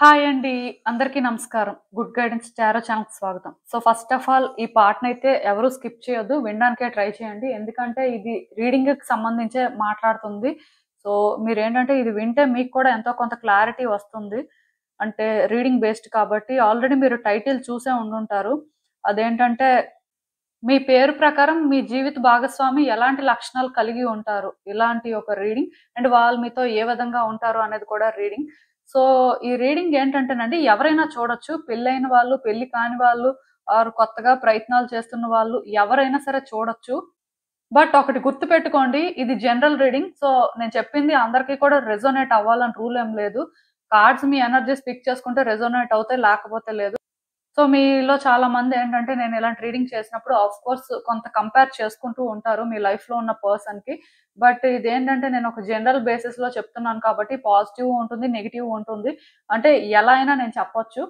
Hi అండి. అందరికీ నమస్కారం. గుడ్ గైడెన్స్ టారో ఛానల్‌కి స్వాగతం. సో, ఫస్ట్ ఆఫ్ ఆల్ ఈ పార్ట్‌నైతే ఎవరు స్కిప్ చేయొద్దు. వినడానికే ట్రై చేయండి. ఎందుకంటే ఇది రీడింగ్‌కి సంబంధించే మాట్లాడుతుంది. సో, మీరేంటంటే ఇది వింటే మీకు కూడా ఎంతో కొంత క్లారిటీ వస్తుంది. అంటే రీడింగ్ బేస్డ్ కాబట్టి ఆల్రెడీ మీరు టైటిల్ చూసే ఉండుంటారు. అదేంటంటే మీ పేరు ప్రకారం మీ జీవిత భాగస్వామి ఎలాంటి లక్షణాలు కలిగి ఉంటారు. ఇలాంటి ఒక రీడింగ్. అండ్ వాళ్ళు మీతో ఏ విధంగా ఉంటారు అనేది కూడా రీడింగ్. సో, ఈ రీడింగ్ ఏంటంటేనండి ఎవరైనా చూడొచ్చు. పెళ్లైన వాళ్ళు, పెళ్లి కాని వాళ్ళు ఆర్ కొత్తగా ప్రయత్నాలు చేస్తున్న వాళ్ళు ఎవరైనా సరే చూడొచ్చు. బట్ ఒకటి గుర్తుపెట్టుకోండి. ఇది జనరల్ రీడింగ్. సో, నేను చెప్పింది అందరికీ కూడా రెజోనేట్ అవ్వాలని రూల్ ఏం లేదు. కార్డ్స్ మీ ఎనర్జీస్ పిక్ చేసుకుంటే రెజోనేట్ అవుతాయి. లేకపోతే లేదు. సో, మీలో చాలా మందేంటంటే నేను ఇలాంటి రీడింగ్ చేసినప్పుడు ఆఫ్‌కోర్స్ కొంత కంపేర్ చేసుకుంటూ ఉంటారు మీ లైఫ్‌లో ఉన్న పర్సన్‌కి. బట్ ఇదేంటంటే నేను ఒక జనరల్ బేసిస్‌లో చెప్తున్నాను కాబట్టి పాజిటివ్ ఉంటుంది, నెగెటివ్ ఉంటుంది. అంటే ఎలా అయినా నేను చెప్పొచ్చు.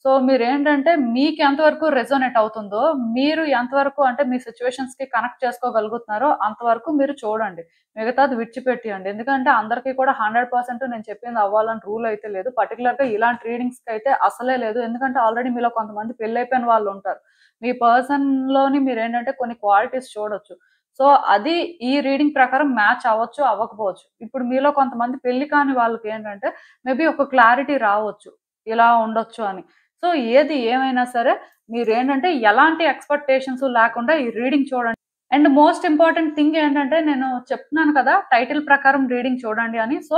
సో, మీరేంటంటే మీకు ఎంతవరకు రెసొనేట్ అవుతుందో, మీరు ఎంతవరకు అంటే మీ సిట్యుయేషన్స్‌కి కనెక్ట్ చేసుకోగలుగుతున్నారో అంతవరకు మీరు చూడండి. మిగతాది విడిచిపెట్టేయండి. ఎందుకంటే అందరికీ కూడా 100% నేను చెప్పింది అవ్వాలని రూల్ అయితే లేదు. పర్టిక్యులర్‌గా ఇలాంటి రీడింగ్స్‌కైతే అసలే లేదు. ఎందుకంటే ఆల్రెడీ మీలో కొంతమంది పెళ్లయిపోయిన వాళ్ళుంటారు. మీ పర్సన్‌లోని మీరేంటంటే కొన్ని క్వాలిటీస్ చూడొచ్చు. సో, అది ఈ రీడింగ్ ప్రకారం మ్యాచ్ అవ్వచ్చు, అవ్వకపోవచ్చు. ఇప్పుడు మీలో కొంతమంది పెళ్లి కాని వాళ్ళకేంటంటే మేబీ ఒక క్లారిటీ రావచ్చు. ఇలా ఉండొచ్చు అని. సో, ఏది ఏమైనా సరే మీరేంటంటే ఎలాంటి ఎక్స్‌పెక్టేషన్స్ లేకుండా ఈ రీడింగ్ చూడండి. అండ్ మోస్ట్ ఇంపార్టెంట్ థింగ్ ఏంటంటే నేను చెప్తున్నాను కదా! టైటిల్ ప్రకారం రీడింగ్ చూడండి అని. సో,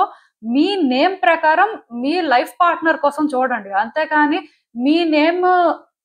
మీ నేమ్ ప్రకారం మీ లైఫ్ పార్ట్నర్ కోసం చూడండి. అంతేకాని మీ నేమ్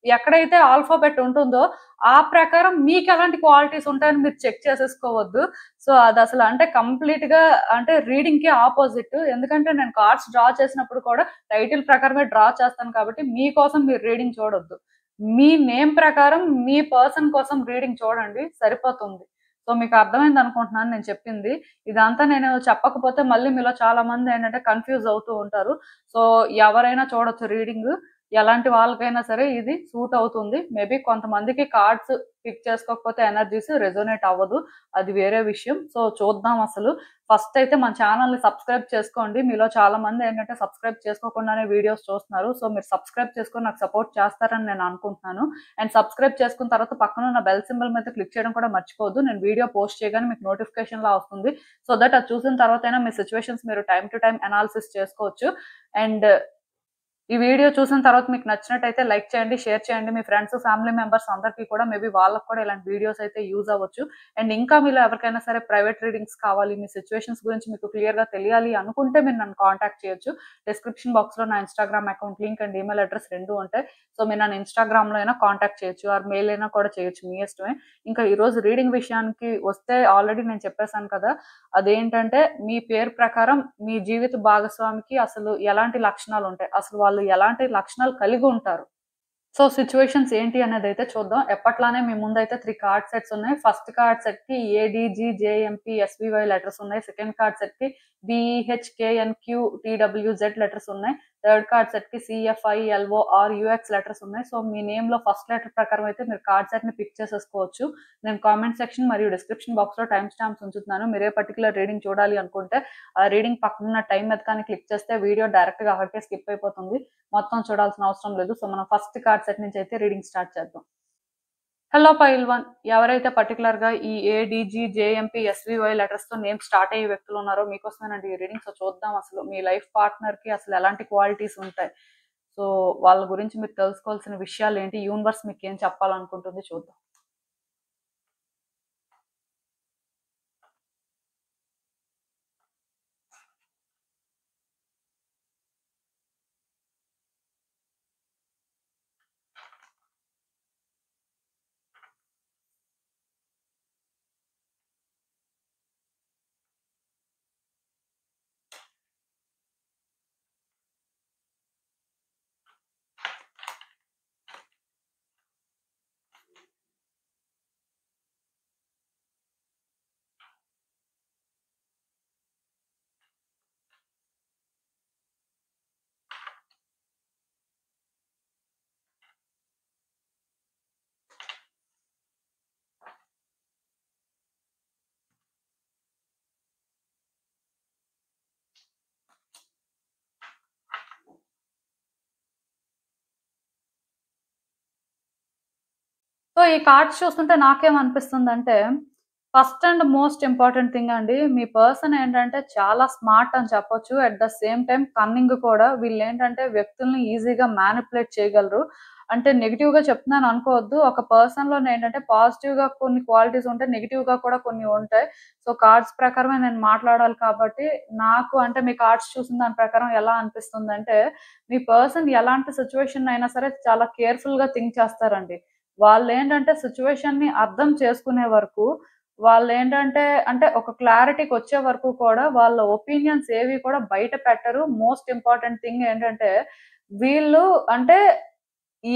ఎక్కడైతే ఆల్ఫాబెట్ ఉంటుందో ఆ ప్రకారం మీకెలాంటి క్వాలిటీస్ ఉంటాయని మీరు చెక్ చేసేసుకోవద్దు. సో, అదసలు అంటే కంప్లీట్‌గా అంటే రీడింగ్‌కి ఆపోజిట్. ఎందుకంటే నేను కార్డ్స్ డ్రా చేసినప్పుడు కూడా టైటిల్ ప్రకారమే డ్రా చేస్తాను కాబట్టి మీకోసం మీరు రీడింగ్ చూడొద్దు. మీ నేమ్ ప్రకారం మీ పర్సన్ కోసం రీడింగ్ చూడండి సరిపోతుంది. సో, మీకు అర్థమైందనుకుంటున్నాను నేను చెప్పింది. ఇదంతా నేను చెప్పకపోతే మళ్ళీ మీలో చాలా మందేంటంటే కన్‌ఫ్యూజ్ అవుతూ ఉంటారు. సో, ఎవరైనా చూడొచ్చు రీడింగు. ఎలాంటి వాళ్ళకైనా సరే ఇది సూట్ అవుతుంది. మేబీ కొంతమందికి కార్డ్స్ పిక్ చేసుకోకపోతే ఎనర్జీస్ రెసొనేట్ అవ్వదు. అది వేరే విషయం. సో, చూద్దాం అసలు. ఫస్ట్ అయితే మన ఛానెల్‌ని సబ్స్క్రైబ్ చేసుకోండి. మీలో చాలా మందేంటంటే సబ్స్క్రైబ్ చేసుకోకుండానే వీడియోస్ చూస్తున్నారు. సో, మీరు సబ్స్క్రైబ్ చేసుకొని నాకు సపోర్ట్ చేస్తారని నేను అనుకుంటున్నాను. అండ్ సబ్స్క్రైబ్ చేసుకున్న తర్వాత పక్కనున్న బెల్ సింబల్ మీద క్లిక్ చేయడం కూడా మర్చిపోవద్దు. నేను వీడియో పోస్ట్ చేయగానే మీకు నోటిఫికేషన్‌లా వస్తుంది. సో దట్ అది చూసిన తర్వాతైనా మీ సిట్యుయేషన్స్ మీరు టైమ్ టు టైమ్ అనాలిసిస్ చేసుకోవచ్చు. అండ్ ఈ వీడియో చూసిన తర్వాత మీకు నచ్చినట్టయితే లైక్ చేయండి, షేర్ చేయండి. మీ ఫ్రెండ్స్, ఫ్యామిలీ మెంబర్స్ అందరికీ కూడా మేబీ వాళ్ళకి కూడా ఇలాంటి వీడియోస్ అయితే యూజ్ అవ్వచ్చు. అండ్ ఇంకా మీలో ఎవరికైనా సరే ప్రైవేట్ రీడింగ్స్ కావాలి, మీ సిట్యుయేషన్స్ గురించి మీకు క్లియర్‌గా తెలియాలి అనుకుంటే మీరు నన్ను కాంటాక్ట్ చేయొచ్చు. డిస్క్రిప్షన్ బాక్స్‌లో నా Instagram account link and email address 2 ఉంటాయి. సో, మీరు నన్ను ఇన్‌స్టాగ్రామ్‌లో అయినా కాంటాక్ట్ చేయొచ్చు ఆర్ మెయిల్ అయినా కూడా చేయొచ్చు. మీ ఇష్టమే. ఇంకా ఈరోజు రీడింగ్ విషయానికి వస్తే ఆల్రెడీ నేను చెప్పేసాను కదా! అదేంటంటే మీ పేరు ప్రకారం మీ జీవిత భాగస్వామికి అసలు ఎలాంటి లక్షణాలుంటాయి? అసలు వాళ్ళు ఎలాంటి లక్షణాలు కలిగి ఉంటారు? సో, సిట్యుయేషన్స్ ఏంటి అనేదైతే చూద్దాం. ఎప్పట్లానే మీ ముందైతే 3 కార్డ్ సెట్స్ ఉన్నాయి. ఫస్ట్ కార్డ్ సెట్‌కి ఏడీజీజేఎంపీ ఎస్‌బీవై లెటర్స్ ఉన్నాయి. సెకండ్ కార్డ్ సెట్‌కి బీఈహెచ్‌కేఎన్‌క్యూటీడబ్ల్యూజెడ్ లెటర్స్ ఉన్నాయి. థర్డ్ కార్డ్ సెట్‌కి సీఎఫ్ఐఎల్ఓఆర్‌యూఎక్స్ లెటర్స్ ఉన్నాయి. సో, మీ నేమ్‌లో ఫస్ట్ లెటర్ ప్రకారం అయితే మీరు కార్డ్ సెట్‌ని పిక్ చేసేసుకోవచ్చు. నేను కామెంట్ సెక్షన్ మరియు డిస్క్రిప్షన్ బాక్స్‌లో టైమ్ స్టాంప్స్ ఉంచుతున్నాను. మీరు ఏ పర్టిక్యులర్ రీడింగ్ చూడాలి అనుకుంటే ఆ రీడింగ్ పక్కనున్న టైమ్ మీద కానీ క్లిక్ చేస్తే వీడియో డైరెక్ట్‌గా అక్కడికే స్కిప్ అయిపోతుంది. మొత్తం చూడాల్సిన అవసరం లేదు. సో, మనం ఫస్ట్ కార్డ్ సెట్ నుంచి అయితే రీడింగ్ స్టార్ట్ చేద్దాం. హలో పైల్వాన్. ఎవరైతే పర్టిక్యులర్‌గా ఈ ఏడీజీ, జేఎంపీ, ఎస్‌వీవై లెటర్స్‌తో నేమ్స్ స్టార్ట్ అయ్యే వ్యక్తులున్నారో మీకోసమేనండి ఈ రీడింగ్. సో, చూద్దాం అసలు మీ లైఫ్ పార్ట్నర్‌కి అసలు ఎలాంటి క్వాలిటీస్ ఉంటాయి. సో, వాళ్ళ గురించి మీరు తెలుసుకోవాల్సిన విషయాలేంటి? యూనివర్స్ మీకేం చెప్పాలనుకుంటుంది చూద్దాం. సో, ఈ కార్డ్స్ చూస్తుంటే నాకేమనిపిస్తుందంటే, first and most important thing అండి. మీ పర్సన్ ఏంటంటే చాలా స్మార్ట్ అని చెప్పొచ్చు. At the same time cunning కూడా. వీళ్ళేంటంటే వ్యక్తుల్ని ఈజీగా మ్యానిపులేట్ చేయగలరు. అంటే నెగెటివ్‌గా చెప్తున్నాను అనుకోవద్దు. ఒక పర్సన్‌లోనే ఏంటంటే పాజిటివ్‌గా కొన్ని క్వాలిటీస్ ఉంటాయి. నెగెటివ్‌గా కూడా కొన్ని ఉంటాయి. సో, కార్డ్స్ ప్రకారమే నేను మాట్లాడాలి కాబట్టి, నాకు అంటే మీ కార్డ్స్ చూసిన దాని ప్రకారం ఎలా అనిపిస్తుందంటే, మీ పర్సన్ ఎలాంటి సిట్యుయేషన్ అయినా సరే చాలా కేర్‌ఫుల్‌గా థింక్ చేస్తారండి. వాళ్ళేంటంటే సిట్యుయేషన్‌ని అర్థం చేసుకునే వరకు, వాళ్ళేంటంటే అంటే ఒక క్లారిటీకొచ్చే వరకు కూడా వాళ్ళ ఒపీనియన్స్ ఏవి కూడా బయట పెట్టరు. మోస్ట్ ఇంపార్టెంట్ థింగ్ ఏంటంటే, వీళ్ళు అంటే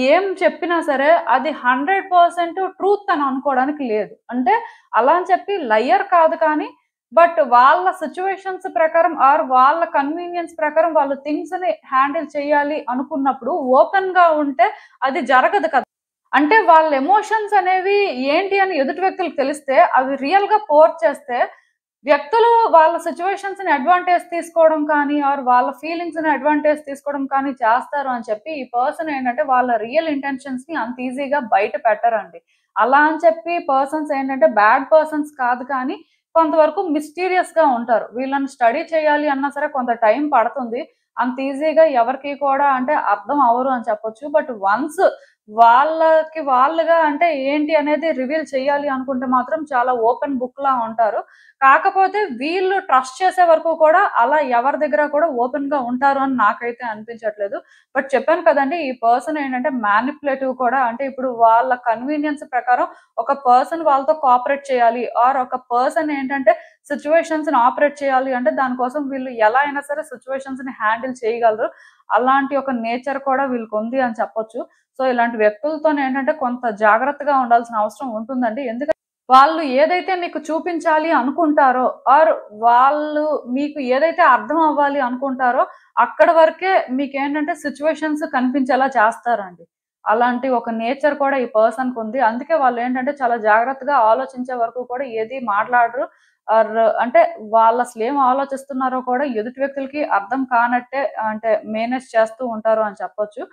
ఏం చెప్పినా సరే అది 100% ట్రూత్ అని అనుకోవడానికి లేదు. అంటే అలా అని చెప్పి లయర్ కాదు కానీ, బట్ వాళ్ళ సిట్యుయేషన్స్ ప్రకారం ఆర్ వాళ్ళ కన్వీనియన్స్ ప్రకారం వాళ్ళు థింగ్స్‌ని హ్యాండిల్ చేయాలి అనుకున్నప్పుడు ఓపెన్‌గా ఉంటే అది జరగదు కదా! అంటే వాళ్ళ ఎమోషన్స్ అనేవి ఏంటి అని ఎదుటి వ్యక్తులకు తెలిస్తే, అవి రియల్‌గా పోర్ చేస్తే, వ్యక్తులు వాళ్ళ సిట్యుయేషన్స్‌ని అడ్వాంటేజ్ తీసుకోవడం కానీ, ఆర్ వాళ్ళ ఫీలింగ్స్‌ని అడ్వాంటేజ్ తీసుకోవడం కానీ చేస్తారు అని చెప్పి, ఈ పర్సన్ ఏంటంటే వాళ్ళ రియల్ ఇంటెన్షన్స్‌ని అంత ఈజీగా బయట పెట్టరండి. అలా అని చెప్పి పర్సన్స్ ఏంటంటే బ్యాడ్ పర్సన్స్ కాదు కానీ, కొంతవరకు మిస్టీరియస్‌గా ఉంటారు. వీళ్ళని స్టడీ చేయాలి అన్నా సరే కొంత టైం పడుతుంది. అంత ఈజీగా ఎవరికీ కూడా అంటే అర్థం అవ్వరు అని చెప్పొచ్చు. బట్ వన్స్ వాళ్ళకి వాళ్ళుగా అంటే ఏంటి అనేది రివీల్ చేయాలి అనుకుంటే మాత్రం చాలా ఓపెన్ బుక్‌లా ఉంటారు. కాకపోతే వీళ్ళు ట్రస్ట్ చేసే వరకు కూడా అలా ఎవరి దగ్గర కూడా ఓపెన్‌గా ఉంటారు అని నాకైతే అనిపించట్లేదు. బట్ చెప్పాను కదండీ! ఈ పర్సన్ ఏంటంటే మ్యానిప్యులేటివ్ కూడా. అంటే ఇప్పుడు వాళ్ళ కన్వీనియన్స్ ప్రకారం ఒక పర్సన్ వాళ్ళతో కోఆపరేట్ చేయాలి. ఆర్ ఒక పర్సన్ ఏంటంటే సిట్యుయేషన్స్‌ని ఆపరేట్ చేయాలి అంటే దానికోసం వీళ్ళు ఎలా అయినా సరే సిట్యుయేషన్స్‌ని హ్యాండిల్ చేయగలరు. అలాంటి ఒక నేచర్ కూడా వీళ్ళకుంది అని చెప్పొచ్చు. సో, ఇలాంటి వ్యక్తులతోనేంటంటే కొంత జాగ్రత్తగా ఉండాల్సిన అవసరం ఉంటుందండి. వాళ్ళు ఏదైతే మీకు చూపించాలి అనుకుంటారో, ఆర్ వాళ్ళు మీకు ఏదైతే అర్థం అవ్వాలి అనుకుంటారో, అక్కడి వరకే మీకేంటంటే సిట్యుయేషన్స్ కనిపించేలా చేస్తారండి. అలాంటి ఒక నేచర్ కూడా ఈ పర్సన్‌కుంది. అందుకే వాళ్ళేంటంటే చాలా జాగ్రత్తగా ఆలోచించే వరకు కూడా ఏది మాట్లాడరు. ఆర్ అంటే వాళ్ళసలేం ఆలోచిస్తున్నారో కూడా ఎదుటి వ్యక్తులకి అర్థం కానట్టే అంటే మేనేజ్ చేస్తూ ఉంటారు అని చెప్పొచ్చు.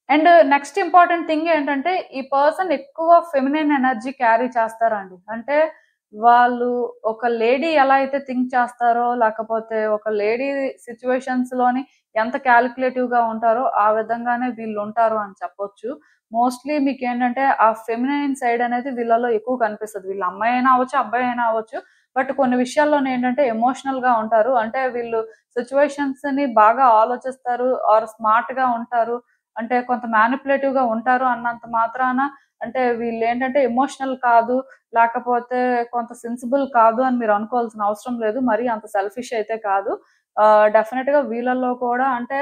అండ్ నెక్స్ట్ ఇంపార్టెంట్ థింగ్ ఏంటంటే, ఈ పర్సన్ ఎక్కువ ఫెమినిన్ ఎనర్జీ క్యారీ చేస్తారండి. అంటే వాళ్ళు ఒక లేడీ ఎలా అయితే థింక్ చేస్తారో, లేకపోతే ఒక లేడీ సిట్యుయేషన్స్‌లోని ఎంత కాలిక్యులేటివ్‌గా ఉంటారో, ఆ విధంగానే వీళ్ళుంటారు అని చెప్పొచ్చు. మోస్ట్‌లీ మీకేంటంటే, ఆ ఫెమినైన్ సైడ్ అనేది వీళ్ళలో ఎక్కువ కనిపిస్తది. వీళ్ళు అమ్మాయైనా అవ్వచ్చు, అబ్బాయైనా అవ్వచ్చు. బట్ కొన్ని విషయాల్లోనేంటంటే ఎమోషనల్‌గా ఉంటారు. అంటే వీళ్ళు సిట్యుయేషన్స్‌ని బాగా ఆలోచిస్తారు ఆర్ స్మార్ట్‌గా ఉంటారు. అంటే కొంత మ్యానిప్యులేటివ్‌గా ఉంటారు అన్నంత మాత్రాన అంటే వీళ్ళేంటంటే ఎమోషనల్ కాదు, లేకపోతే కొంత సెన్సిబుల్ కాదు అని మీరు అనుకోవాల్సిన అవసరం లేదు. మరీ అంత సెల్ఫిష్ అయితే కాదు. డెఫినిట్‌గా వీళ్ళల్లో కూడా అంటే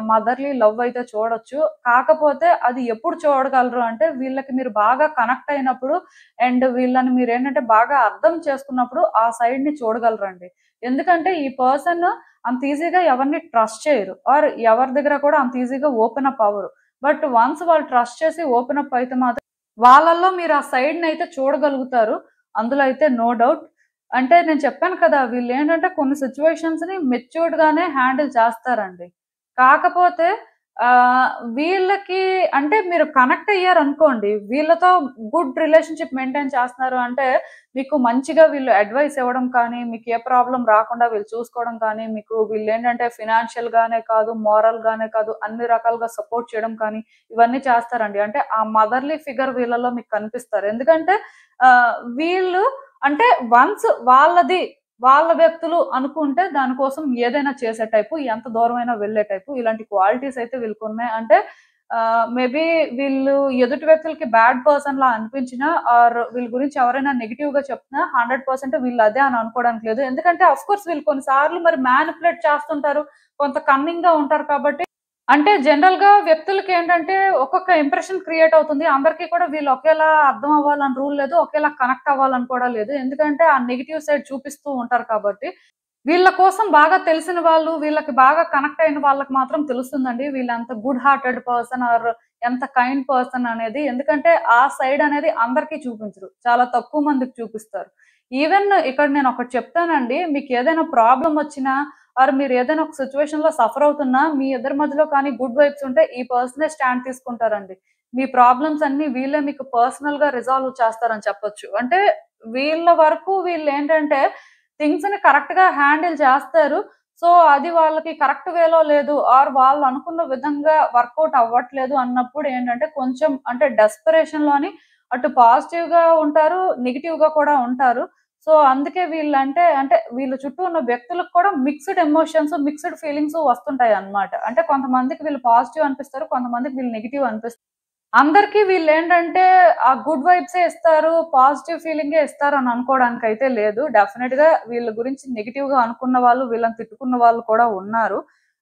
మదర్‌లీ లవ్ అయితే చూడొచ్చు. కాకపోతే అది ఎప్పుడు చూడగలరు అంటే వీళ్ళకి మీరు బాగా కనెక్ట్ అయినప్పుడు అండ్ వీళ్ళని మీరేంటంటే బాగా అర్థం చేసుకున్నప్పుడు ఆ సైడ్‌ని చూడగలరండి. ఎందుకంటే ఈ పర్సన్ అంత ఈజీగా ఎవరిని ట్రస్ట్ చేయరు. ఆర్ ఎవరి దగ్గర కూడా అంత ఈజీగా ఓపెన్ అప్ అవ్వరు. బట్ వన్స్ వాళ్ళు ట్రస్ట్ చేసి ఓపెన్ అప్ అయితే మాత్రం వాళ్ళల్లో మీరు ఆ సైడ్‌నయితే చూడగలుగుతారు. అందులో అయితే నో డౌట్. అంటే నేను చెప్పాను కదా! వీళ్ళేంటంటే కొన్ని సిట్యుయేషన్స్‌ని మెచ్యూర్డ్‌గానే హ్యాండిల్ చేస్తారండి. కాకపోతే ఆహ్, వీళ్ళకి అంటే మీరు కనెక్ట్ అయ్యారనుకోండి, వీళ్ళతో గుడ్ రిలేషన్‌షిప్ మెయింటైన్ చేస్తున్నారు అంటే, మీకు మంచిగా వీళ్ళు అడ్వైస్ ఇవ్వడం కానీ, మీకు ఏ ప్రాబ్లమ్ రాకుండా వీళ్ళు చూసుకోవడం కానీ, మీకు వీళ్ళేంటంటే ఫినాన్షియల్‌గానే కాదు, మోరల్‌గానే కాదు, అన్ని రకాలుగా సపోర్ట్ చేయడం కానీ, ఇవన్నీ చేస్తారండి. అంటే ఆ మదర్‌లీ ఫిగర్ వీళ్ళలో మీకు కనిపిస్తారు. ఎందుకంటే వీళ్ళు అంటే వన్స్ వాళ్ళది, వాళ్ళ వ్యక్తులు అనుకుంటే దానికోసం ఏదైనా చేసే టైపు, ఎంత దూరమైనా వెళ్ళే టైపు. ఇలాంటి క్వాలిటీస్ అయితే వీళ్ళకున్నాయి. అంటే మేబీ వీళ్ళు ఎదుటి వ్యక్తులకి బ్యాడ్ పర్సన్‌లా అనిపించినా ఆర్ వీళ్ళ గురించి ఎవరైనా నెగెటివ్‌గా చెప్పినా 100% వీళ్ళు అదే అని అనుకోవడానికి లేదు. ఎందుకంటే ఆఫ్‌కోర్స్ వీళ్ళు కొన్ని సార్లు మరి మ్యానిప్యులేట్ చేస్తుంటారు. కొంత కన్నింగ్‌గా ఉంటారు కాబట్టి అంటే జనరల్‌గా వ్యక్తులకేంటంటే ఒక్కొక్క ఇంప్రెషన్ క్రియేట్ అవుతుంది. అందరికీ కూడా వీళ్ళు ఒకేలా అర్థం అవ్వాలని రూల్ లేదు. ఒకేలా కనెక్ట్ అవ్వాలని కూడా లేదు. ఎందుకంటే ఆ నెగెటివ్ సైడ్ చూపిస్తూ ఉంటారు కాబట్టి. వీళ్ళ కోసం బాగా తెలిసిన వాళ్ళు, వీళ్ళకి బాగా కనెక్ట్ అయిన వాళ్ళకి మాత్రం తెలుస్తుందండి. వీళ్ళెంత గుడ్ హార్టెడ్ పర్సన్ ఆర్ ఎంత కైండ్ పర్సన్ అనేది. ఎందుకంటే ఆ సైడ్ అనేది అందరికీ చూపించరు. చాలా తక్కువ మందికి చూపిస్తారు. ఈవెన్ ఇక్కడ నేనొకటి చెప్తానండి. మీకేదైనా ప్రాబ్లమ్ వచ్చినా ఆర్ మీరు ఏదైనా ఒక సిచ్యువేషన్ లో సఫర్ అవుతున్నా మీ ఇద్దరి మధ్యలో కానీ గుడ్ వైబ్స్ ఉంటే ఈ పర్సనే స్టాండ్ తీసుకుంటారండి. మీ ప్రాబ్లమ్స్ అన్ని వీళ్ళే మీకు పర్సనల్ గా రిజాల్వ్ చేస్తారని చెప్పొచ్చు. అంటే వీళ్ళ వరకు వీళ్ళేంటంటే థింగ్స్ ని కరెక్ట్ గా హ్యాండిల్ చేస్తారు. సో, అది వాళ్ళకి కరెక్ట్ వేలో లేదు ఆర్ వాళ్ళు అనుకున్న విధంగా వర్కౌట్ అవ్వట్లేదు అన్నప్పుడు ఏంటంటే కొంచెం అంటే డెస్పరేషన్‌లోని అటు పాజిటివ్‌గా ఉంటారు, నెగెటివ్‌గా కూడా ఉంటారు. సో, అందుకే అంటే వీళ్ళ చుట్టూ ఉన్న వ్యక్తులకు కూడా మిక్స్డ్ ఎమోషన్స్, మిక్స్డ్ ఫీలింగ్స్ వస్తుంటాయన్నమాట. అంటే కొంతమందికి వీళ్ళు పాజిటివ్ అనిపిస్తారు. కొంతమందికి వీళ్ళు నెగెటివ్ అనిపిస్తారు. అందరికి వీళ్ళేంటంటే ఆ గుడ్ వైబ్సే ఇస్తారు. పాజిటివ్ ఫీలింగే ఇస్తారని అనుకోవడానికైతే లేదు. డెఫినిట్‌గా వీళ్ళ గురించి నెగెటివ్‌గా అనుకున్న వాళ్ళు, వీళ్ళని తిట్టుకున్న వాళ్ళు కూడా ఉన్నారు.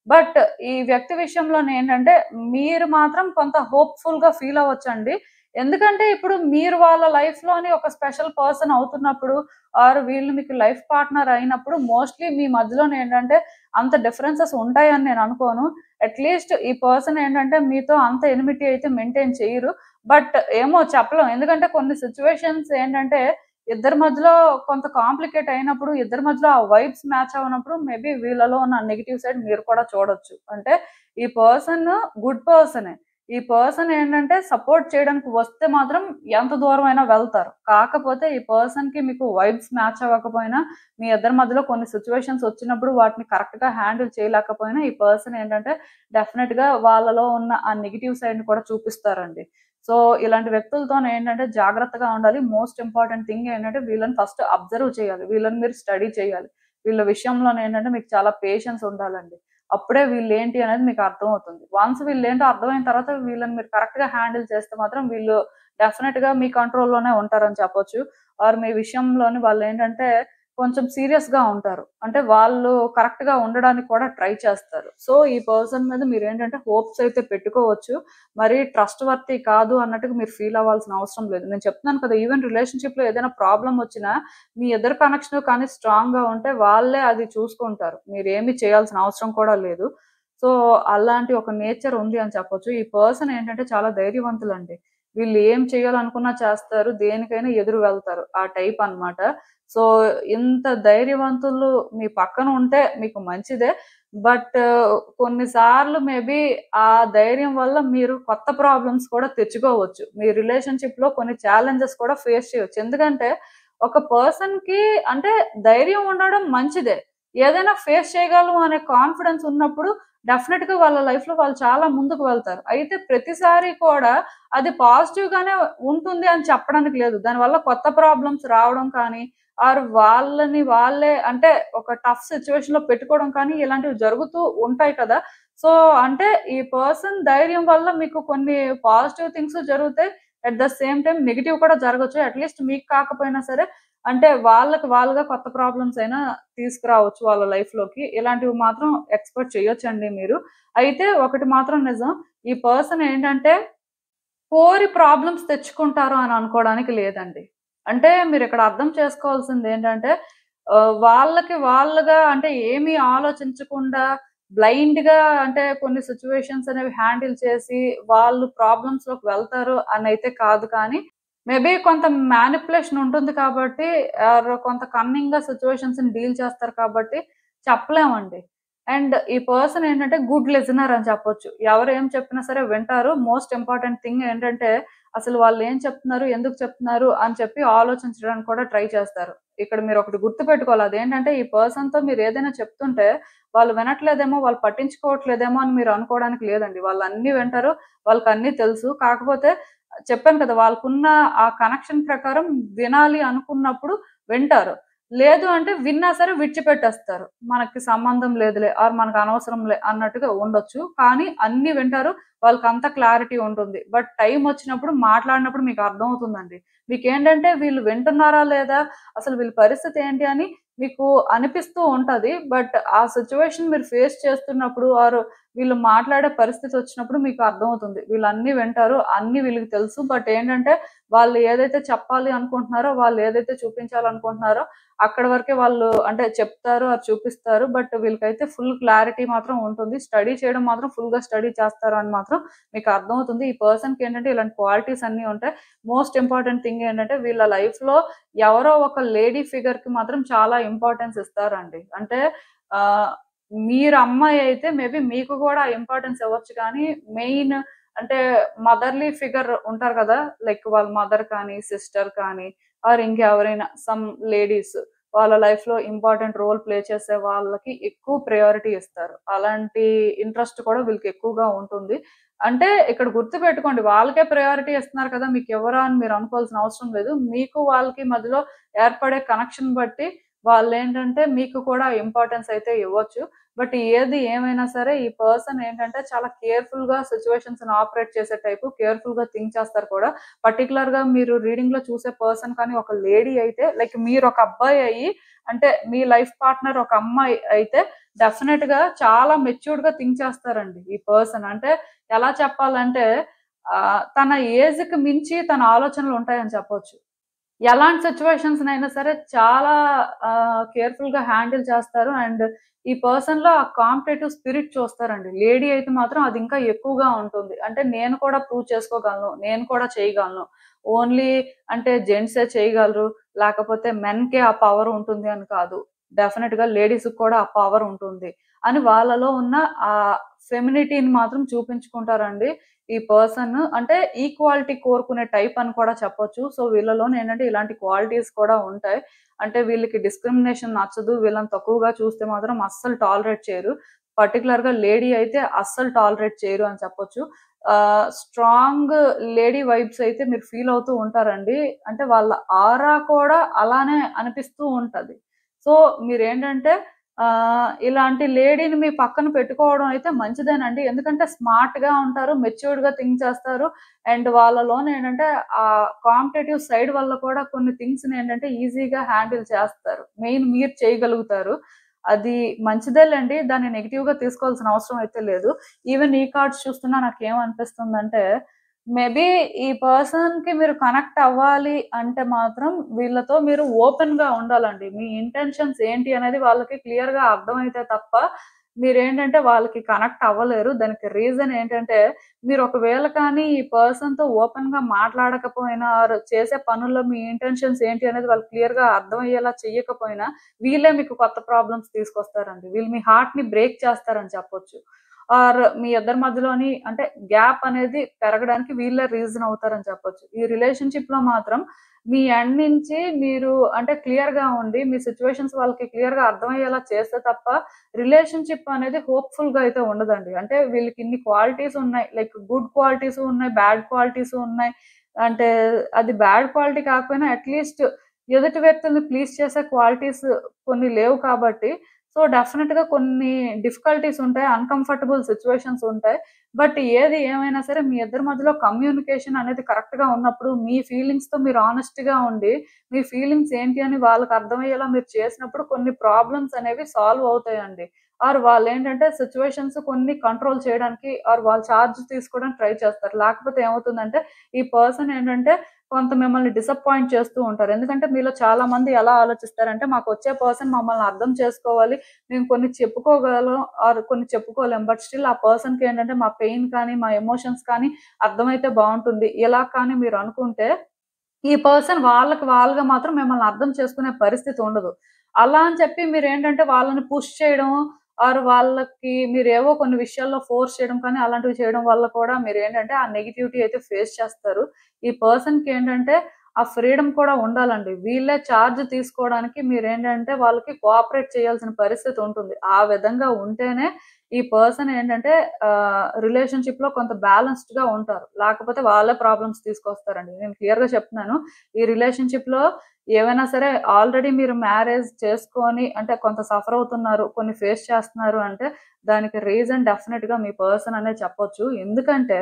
బట్ ఈ వ్యక్తి విషయంలోనేంటంటే మీరు మాత్రం కొంత హోప్‌ఫుల్‌గా ఫీల్ అవ్వొచ్చండి. ఎందుకంటే ఇప్పుడు మీరు వాళ్ళ లైఫ్‌లోని ఒక స్పెషల్ పర్సన్ అవుతున్నప్పుడు ఆర్ వీళ్ళు మీకు లైఫ్ పార్ట్నర్ అయినప్పుడు మోస్ట్‌లీ మీ మధ్యలోనేంటంటే అంత డిఫరెన్సెస్ ఉంటాయని నేను అనుకోను. అట్‌లీస్ట్ ఈ పర్సన్ ఏంటంటే మీతో అంత ఎనిమిటీ అయితే మెయింటైన్ చెయ్యరు. బట్ ఏమో చెప్పలేం. ఎందుకంటే కొన్ని సిట్యుయేషన్స్ ఏంటంటే ఇద్దరి మధ్యలో కొంత కాంప్లికేట్ అయినప్పుడు, ఇద్దరి మధ్యలో ఆ వైబ్స్ మ్యాచ్ అవ్వనప్పుడు మేబీ వీళ్ళలో ఉన్న నెగెటివ్ సైడ్ మీరు కూడా చూడొచ్చు. అంటే ఈ పర్సన్ గుడ్ పర్సనే. ఈ పర్సన్ ఏంటంటే సపోర్ట్ చేయడానికి వస్తే మాత్రం ఎంత దూరమైనా వెళ్తారు. కాకపోతే ఈ పర్సన్‌కి మీకు వైబ్స్ మ్యాచ్ అవ్వకపోయినా, మీ ఇద్దరి మధ్యలో కొన్ని సిట్యుయేషన్స్ వచ్చినప్పుడు వాటిని కరెక్ట్‌గా హ్యాండిల్ చేయలేకపోయినా ఈ పర్సన్ ఏంటంటే డెఫినిట్‌గా వాళ్ళలో ఉన్న ఆ నెగెటివ్ సైడ్‌ని కూడా చూపిస్తారండి. సో, ఇలాంటి వ్యక్తులతోనేంటంటే జాగ్రత్తగా ఉండాలి. మోస్ట్ ఇంపార్టెంట్ థింగ్ ఏంటంటే వీళ్ళని ఫస్ట్ అబ్జర్వ్ చేయాలి. వీళ్ళని మీరు స్టడీ చేయాలి. వీళ్ళ విషయంలోనేంటంటే మీకు చాలా పేషెన్స్ ఉండాలండి. అప్పుడే వీళ్ళేంటి అనేది మీకు అర్థమవుతుంది. వన్స్ వీళ్ళేంటో అర్థమైన తర్వాత వీళ్ళని మీరు కరెక్ట్‌గా హ్యాండిల్ చేస్తే మాత్రం వీళ్ళు డెఫినిట్‌గా మీ కంట్రోల్‌లోనే ఉంటారని చెప్పొచ్చు. ఆర్ మీ విషయంలోని వాళ్ళేంటంటే కొంచెం సీరియస్‌గా ఉంటారు. అంటే వాళ్ళు కరెక్ట్‌గా ఉండడానికి కూడా ట్రై చేస్తారు. సో, ఈ పర్సన్ మీద మీరేంటంటే హోప్స్ అయితే పెట్టుకోవచ్చు. మరి ట్రస్ట్ వర్తీ కాదు అన్నట్టుగా మీరు ఫీల్ అవ్వాల్సిన అవసరం లేదు. నేను చెప్తున్నాను కదా! ఈవెన్ రిలేషన్‌షిప్‌లో ఏదైనా ప్రాబ్లమ్ వచ్చినా మీ ఇద్దరి కనెక్షన్ కానీ స్ట్రాంగ్‌గా ఉంటే వాళ్ళే అది చూసుకుంటారు. మీరేమి చేయాల్సిన అవసరం కూడా లేదు. సో, అలాంటి ఒక నేచర్ ఉంది అని చెప్పొచ్చు. ఈ పర్సన్ ఏంటంటే చాలా ధైర్యవంతులండి. వీళ్ళు ఏం చేయాలనుకున్నా చేస్తారు. దేనికైనా ఎదురు వెళ్తారు. ఆ టైప్ అన్నమాట. సో, ఇంత ధైర్యవంతులు మీ పక్కన ఉంటే మీకు మంచిదే. బట్ కొన్ని సార్లు మేబీ ఆ ధైర్యం వల్ల మీరు కొత్త ప్రాబ్లమ్స్ కూడా తెచ్చుకోవచ్చు. మీ రిలేషన్‌షిప్‌లో కొన్ని ఛాలెంజెస్ కూడా ఫేస్ చేయొచ్చు. ఎందుకంటే ఒక పర్సన్‌కి అంటే ధైర్యం ఉండడం మంచిదే. ఏదైనా ఫేస్ చేయగలం అనే కాన్ఫిడెన్స్ ఉన్నప్పుడు డెఫినిట్‌గా వాళ్ళ లైఫ్‌లో వాళ్ళు చాలా ముందుకు వెళ్తారు. అయితే ప్రతిసారి కూడా అది పాజిటివ్‌గానే ఉంటుంది అని చెప్పడానికి లేదు. దానివల్ల కొత్త ప్రాబ్లమ్స్ రావడం కానీ ఆర్ వాళ్ళని వాళ్ళే అంటే ఒక టఫ్ సిట్యుయేషన్‌లో పెట్టుకోవడం కానీ ఇలాంటివి జరుగుతూ ఉంటాయి కదా! సో, అంటే ఈ పర్సన్ ధైర్యం వల్ల మీకు కొన్ని పాజిటివ్ థింగ్స్ జరుగుతాయి. At the same time negative కూడా జరగొచ్చు. అట్‌లీస్ట్ మీకు కాకపోయినా సరే అంటే వాళ్ళకి వాళ్ళుగా కొత్త ప్రాబ్లమ్స్ అయినా తీసుకురావచ్చు వాళ్ళ లైఫ్‌లోకి. ఇలాంటివి మాత్రం ఎక్స్‌పెక్ట్ చేయొచ్చండి మీరు. అయితే ఒకటి మాత్రం నిజం. ఈ పర్సన్ ఏంటంటే కోరి ప్రాబ్లమ్స్ తెచ్చుకుంటారు అని అనుకోవడానికి లేదండి. అంటే మీరిక్కడ అర్థం చేసుకోవాల్సిందేంటంటే వాళ్ళకి వాళ్ళుగా అంటే ఏమీ ఆలోచించకుండా బ్లైండ్‌గా అంటే కొన్ని సిట్యుయేషన్స్ అనేవి హ్యాండిల్ చేసి వాళ్ళు ప్రాబ్లమ్స్‌లోకి వెళ్తారు అనైతే కాదు కానీ, మేబీ కొంత మ్యానిప్యులేషన్ ఉంటుంది కాబట్టి ఆర్ కొంత కన్నింగ్‌గా సిట్యుయేషన్స్‌ని డీల్ చేస్తారు కాబట్టి చెప్పలేమండి. అండ్ ఈ పర్సన్ ఏంటంటే గుడ్ లిజనర్ అని చెప్పొచ్చు. ఎవరు ఏం చెప్పినా సరే వింటారు. మోస్ట్ ఇంపార్టెంట్ థింగ్ ఏంటంటే అసలు వాళ్ళేం చెప్తున్నారు? ఎందుకు చెప్తున్నారు? అని చెప్పి ఆలోచించడానికి కూడా ట్రై చేస్తారు. ఇక్కడ మీరొకటి గుర్తుపెట్టుకోవాలి. అదేంటంటే ఈ పర్సన్‌తో మీరేదైనా చెప్తుంటే వాళ్ళు వినట్లేదేమో, వాళ్ళు పట్టించుకోవట్లేదేమో అని మీరు అనుకోవడానికి లేదండి. వాళ్ళన్నీ వింటారు. వాళ్ళకన్నీ తెలుసు. కాకపోతే చెప్పాను కదా! వాళ్ళకున్న ఆ కనెక్షన్ ప్రకారం వినాలి అనుకున్నప్పుడు వింటారు. లేదు అంటే విన్నా సరే విడిచిపెట్టేస్తారు. మనకి సంబంధం లేదులే ఆర్ మనకు అనవసరంలే అన్నట్టుగా ఉండొచ్చు. కానీ అన్నీ వింటారు. వాళ్ళకంత క్లారిటీ ఉంటుంది. బట్ టైమొచ్చినప్పుడు మాట్లాడినప్పుడు మీకు అర్థమవుతుందండి. మీకేంటంటే వీళ్ళు వింటున్నారా లేదా? అసలు వీళ్ళ పరిస్థితి ఏంటి అని మీకు అనిపిస్తూ ఉంటది. బట్ ఆ సిట్యుయేషన్ మీరు ఫేస్ చేస్తున్నప్పుడు ఆర్ వీళ్ళు మాట్లాడే పరిస్థితొచ్చినప్పుడు మీకు అర్థమవుతుంది. వీళ్ళన్నీ వింటారు. అన్నీ వీళ్ళకి తెలుసు. బట్ ఏంటంటే వాళ్ళు ఏదైతే చెప్పాలి అనుకుంటున్నారో, వాళ్ళు ఏదైతే చూపించాలనుకుంటున్నారో అక్కడి వరకే వాళ్ళు అంటే చెప్తారు, అది చూపిస్తారు. బట్ వీళ్ళకైతే ఫుల్ క్లారిటీ మాత్రం ఉంటుంది. స్టడీ చేయడం మాత్రం ఫుల్‌గా స్టడీ చేస్తారు అని మాత్రం మీకు అర్థమవుతుంది. ఈ పర్సన్‌కేంటంటే ఇలాంటి క్వాలిటీస్ అన్నీ ఉంటాయి. మోస్ట్ ఇంపార్టెంట్ థింగ్ ఏంటంటే వీళ్ళ లైఫ్‌లో ఎవరో ఒక లేడీ ఫిగర్‌కి మాత్రం చాలా ఇంపార్టెన్స్ ఇస్తారండి. అంటే ఆహ్, మీరు అమ్మాయి అయితే మేబీ మీకు కూడా ఇంపార్టెన్స్ ఇవ్వచ్చు కానీ మెయిన్ అంటే మదర్లీ ఫిగర్ ఉంటారు కదా, లైక్ వాళ్ళ మదర్ కానీ సిస్టర్ కానీ ఆర్ ఇంకెవరైనా సమ్ లేడీస్ వాళ్ళ లైఫ్ లో ఇంపార్టెంట్ రోల్ ప్లే చేసే వాళ్ళకి ఎక్కువ ప్రయారిటీ ఇస్తారు. అలాంటి ఇంట్రెస్ట్ కూడా వీళ్ళకి ఎక్కువగా ఉంటుంది. అంటే ఇక్కడ గుర్తు పెట్టుకోండి, వాళ్ళకే ప్రయారిటీ ఇస్తున్నారు కదా మీకు ఎవరా అని మీరు అనుకోవాల్సిన అవసరం లేదు. మీకు వాళ్ళకి మధ్యలో ఏర్పడే కనెక్షన్ బట్టి వాళ్ళేంటంటే మీకు కూడా ఇంపార్టెన్స్ అయితే ఇవ్వచ్చు. బట్ ఏది ఏమైనా సరే ఈ పర్సన్ ఏంటంటే చాలా కేర్‌ఫుల్ గా సిట్యుయేషన్స్‌ని ఆపరేట్ చేసే టైపు. కేర్‌ఫుల్ గా థింక్ చేస్తారు కూడా. పర్టిక్యులర్‌గా మీరు రీడింగ్‌లో చూసే పర్సన్ కానీ ఒక లేడీ అయితే, లైక్ మీరు ఒక అబ్బాయి అయ్యి అంటే మీ లైఫ్ పార్ట్నర్ ఒక అమ్మాయి అయితే డెఫినెట్‌గా చాలా మెచ్యూర్డ్‌గా థింక్ చేస్తారండి ఈ పర్సన్. అంటే ఎలా చెప్పాలంటే తన ఏజ్‌కి మించి తన ఆలోచనలు ఉంటాయని చెప్పొచ్చు. ఎలాంటి సిట్యుయేషన్స్‌నైనా సరే చాలా కేర్‌ఫుల్‌గా హ్యాండిల్ చేస్తారు. అండ్ ఈ పర్సన్‌లో ఆ కాంపిటీటివ్ స్పిరిట్ చూస్తారండి. లేడీ అయితే మాత్రం అది ఇంకా ఎక్కువగా ఉంటుంది. అంటే నేను కూడా ప్రూవ్ చేసుకోగలను. నేను కూడా చేయగలను. ఓన్లీ అంటే జెంట్సే చేయగలరు. లేకపోతే మెన్‌కే ఆ పవర్ ఉంటుంది అని కాదు. డెఫినిట్‌గా లేడీస్‌కి కూడా ఆ పవర్ ఉంటుంది అని వాళ్ళలో ఉన్న ఆ ఫెమినిటీని మాత్రం చూపించుకుంటారండి. ఈ పర్సన్ అంటే ఈక్వాలిటీ కోరుకునే టైప్ అని కూడా చెప్పొచ్చు. సో, వీళ్ళలోనేంటంటే ఇలాంటి క్వాలిటీస్ కూడా ఉంటాయి. అంటే వీళ్ళకి డిస్క్రిమినేషన్ నచ్చదు. వీళ్ళని తక్కువగా చూస్తే మాత్రం అస్సలు టాలరేట్ చేయరు. పర్టిక్యులర్‌గా లేడీ అయితే అస్సలు టాలరేట్ చేయరు అని చెప్పొచ్చు. స్ట్రాంగ్ లేడీ వైబ్స్ అయితే మీరు ఫీల్ అవుతూ ఉంటారండి. అంటే వాళ్ళ ఆరా కూడా అలానే అనిపిస్తూ ఉంటది. సో, మీరేంటంటే ఇలాంటి లేడీని మీ పక్కన పెట్టుకోవడం అయితే మంచిదేనండి. ఎందుకంటే స్మార్ట్‌గా ఉంటారు. మెచ్యూర్డ్‌గా థింక్ చేస్తారు. అండ్ వాళ్ళలోనేంటంటే కాంపిటీటివ్ సైడ్ వల్ల కూడా కొన్ని థింగ్స్‌నేంటంటే ఈజీగా హ్యాండిల్ చేస్తారు. మెయిన్ మీరు చేయగలుగుతారు. అది మంచిదేలెండి. దాన్ని నెగెటివ్‌గా తీసుకోవాల్సిన అవసరం అయితే లేదు. ఈవెన్ ఈ కార్డ్స్ చూస్తున్నా నాకేమనిపిస్తుందంటే మేబీ ఈ పర్సన్‌కి మీరు కనెక్ట్ అవ్వాలి అంటే మాత్రం వీళ్ళతో మీరు ఓపెన్‌గా ఉండాలండి. మీ ఇంటెన్షన్స్ ఏంటి అనేది వాళ్ళకి క్లియర్‌గా అర్థమైతే తప్ప మీరేంటంటే వాళ్ళకి కనెక్ట్ అవ్వలేరు. దానికి రీజన్ ఏంటంటే మీరు ఒకవేళ కానీ ఈ పర్సన్‌తో ఓపెన్‌గా మాట్లాడకపోయినా ఆర్ చేసే పనుల్లో మీ ఇంటెన్షన్స్ ఏంటి అనేది వాళ్ళకి క్లియర్‌గా అర్థమయ్యేలా చెయ్యకపోయినా వీళ్ళే మీకు కొత్త ప్రాబ్లమ్స్ తీసుకొస్తారండి. వీళ్ళు మీ హార్ట్‌ని బ్రేక్ చేస్తారని చెప్పొచ్చు. ఆర్ మీ ఇద్దరి మధ్యలోని అంటే గ్యాప్ అనేది పెరగడానికి వీళ్ళే రీజన్ అవుతారని చెప్పొచ్చు. ఈ రిలేషన్‌షిప్‌లో మాత్రం మీ ఎండ్ నుంచి మీరు అంటే క్లియర్‌గా ఉండి మీ సిట్యుయేషన్స్ వాళ్ళకి క్లియర్‌గా అర్థమయ్యేలా చేస్తే తప్ప రిలేషన్‌షిప్ అనేది హోప్‌ఫుల్‌గా అయితే ఉండదండి. అంటే వీళ్ళకి ఇన్ని క్వాలిటీస్ ఉన్నాయి. లైక్ గుడ్ క్వాలిటీస్ ఉన్నాయి. బ్యాడ్ క్వాలిటీస్ ఉన్నాయి. అంటే అది బ్యాడ్ క్వాలిటీ కాకపోయినా అట్‌లీస్ట్ ఎదుటి వ్యక్తుల్ని ప్లీజ్ చేసే క్వాలిటీస్ కొన్ని లేవు కాబట్టి సో, డెఫినిట్‌గా కొన్ని డిఫికల్టీస్ ఉంటాయి. అన్‌కంఫర్టబుల్ సిట్యుయేషన్స్ ఉంటాయి. బట్ ఏది ఏమైనా సరే మీ ఇద్దరి మధ్యలో కమ్యూనికేషన్ అనేది కరెక్ట్‌గా ఉన్నప్పుడు, మీ ఫీలింగ్స్‌తో మీరు హానెస్ట్‌గా ఉండి, మీ ఫీలింగ్స్ ఏంటి అని వాళ్ళకి అర్థమయ్యేలా మీరు చేసినప్పుడు కొన్ని ప్రాబ్లమ్స్ అనేవి సాల్వ్ అవుతాయండి. ఆర్ వాళ్ళేంటంటే సిట్యుయేషన్స్ కొన్ని కంట్రోల్ చేయడానికి ఆర్ వాళ్ళు చార్జ్ తీసుకోవడానికి ట్రై చేస్తారు. లేకపోతే ఏమవుతుందంటే ఈ పర్సన్ ఏంటంటే కొంత మిమ్మల్ని డిసప్పాయింట్ చేస్తూ ఉంటారు. ఎందుకంటే మీలో చాలా మంది ఎలా ఆలోచిస్తారంటే మాకొచ్చే పర్సన్ మమ్మల్ని అర్థం చేసుకోవాలి. మేము కొన్ని చెప్పుకోగలం ఆర్ కొన్ని చెప్పుకోలేం. బట్ స్టిల్ ఆ పర్సన్‌కి ఏంటంటే మా పెయిన్ కానీ, మా ఎమోషన్స్ కానీ అర్థమైతే బావుంటుంది. ఇలా కానీ మీరు అనుకుంటే ఈ పర్సన్ వాళ్ళకి వాళ్ళుగా మాత్రం మిమ్మల్ని అర్థం చేసుకునే పరిస్థితి ఉండదు. అలా అని చెప్పి మీరేంటంటే వాళ్ళని పుష్ చేయడం ఆర్ వాళ్ళకి మీరేవో కొన్ని విషయాల్లో ఫోర్స్ చేయడం కానీ అలాంటివి చేయడం వల్ల కూడా మీరేంటంటే ఆ నెగటివిటీ అయితే ఫేస్ చేస్తారు. ఈ పర్సన్‌కేంటంటే ఆ ఫ్రీడమ్ కూడా ఉండాలండి. వీళ్ళే చార్జ్ తీసుకోవడానికి మీరేంటంటే వాళ్ళకి కోఆపరేట్ చేయాల్సిన పరిస్థితి ఉంటుంది. ఆ విధంగా ఉంటేనే ఈ పర్సన్ ఏంటంటే రిలేషన్‌షిప్‌లో కొంత బ్యాలెన్స్డ్‌గా ఉంటారు. లేకపోతే వాళ్ళే ప్రాబ్లమ్స్ తీసుకొస్తారండి. నేను క్లియర్‌గా చెప్తున్నాను. ఈ రిలేషన్‌షిప్‌లో ఏవైనా సరే ఆల్రెడీ మీరు మ్యారేజ్ చేసుకొని అంటే కొంత సఫర్ అవుతున్నారు. కొన్ని ఫేస్ చేస్తున్నారు అంటే దానికి రీజన్ డెఫినిట్‌గా మీ పర్సన్ అనే చెప్పొచ్చు. ఎందుకంటే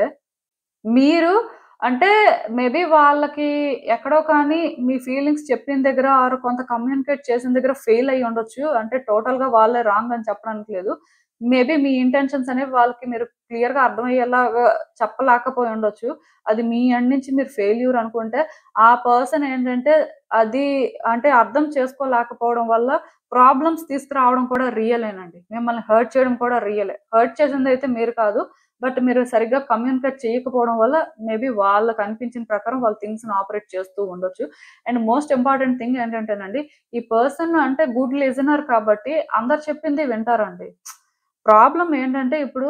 మీరు అంటే మేబీ వాళ్ళకి ఎక్కడో కానీ మీ ఫీలింగ్స్ చెప్పిన దగ్గర ఆర్ కొంత కమ్యూనికేట్ చేసిన దగ్గర ఫెయిల్ అయ్యి ఉండొచ్చు. అంటే టోటల్‌గా వాళ్ళే రాంగ్ అని చెప్పడానికి లేదు. మేబీ మీ ఇంటెన్షన్స్ అనేవి వాళ్ళకి మీరు క్లియర్‌గా అర్థమయ్యేలాగా చెప్పలేకపోయి ఉండొచ్చు. అది మీ ఎండ్ నుంచి మీరు ఫెయిల్యూర్ అనుకుంటే, ఆ పర్సన్ ఏంటంటే అది అంటే అర్థం చేసుకోలేకపోవడం వల్ల ప్రాబ్లమ్స్ తీసుకురావడం కూడా రియలేనండి. మిమ్మల్ని హర్ట్ చేయడం కూడా రియలే. హర్ట్ చేసిందైతే మీరు కాదు. బట్ మీరు సరిగ్గా కమ్యూనికేట్ చేయకపోవడం వల్ల మేబీ వాళ్ళకి అనిపించిన ప్రకారం వాళ్ళ థింగ్స్ని ఆపరేట్ చేస్తూ ఉండొచ్చు. అండ్ మోస్ట్ ఇంపార్టెంట్ థింగ్ ఏంటంటేనండి, ఈ పర్సన్ అంటే గుడ్ లిజనర్ కాబట్టి అందరు చెప్పింది వింటారండి. ప్రాబ్లం ఏంటంటే ఇప్పుడు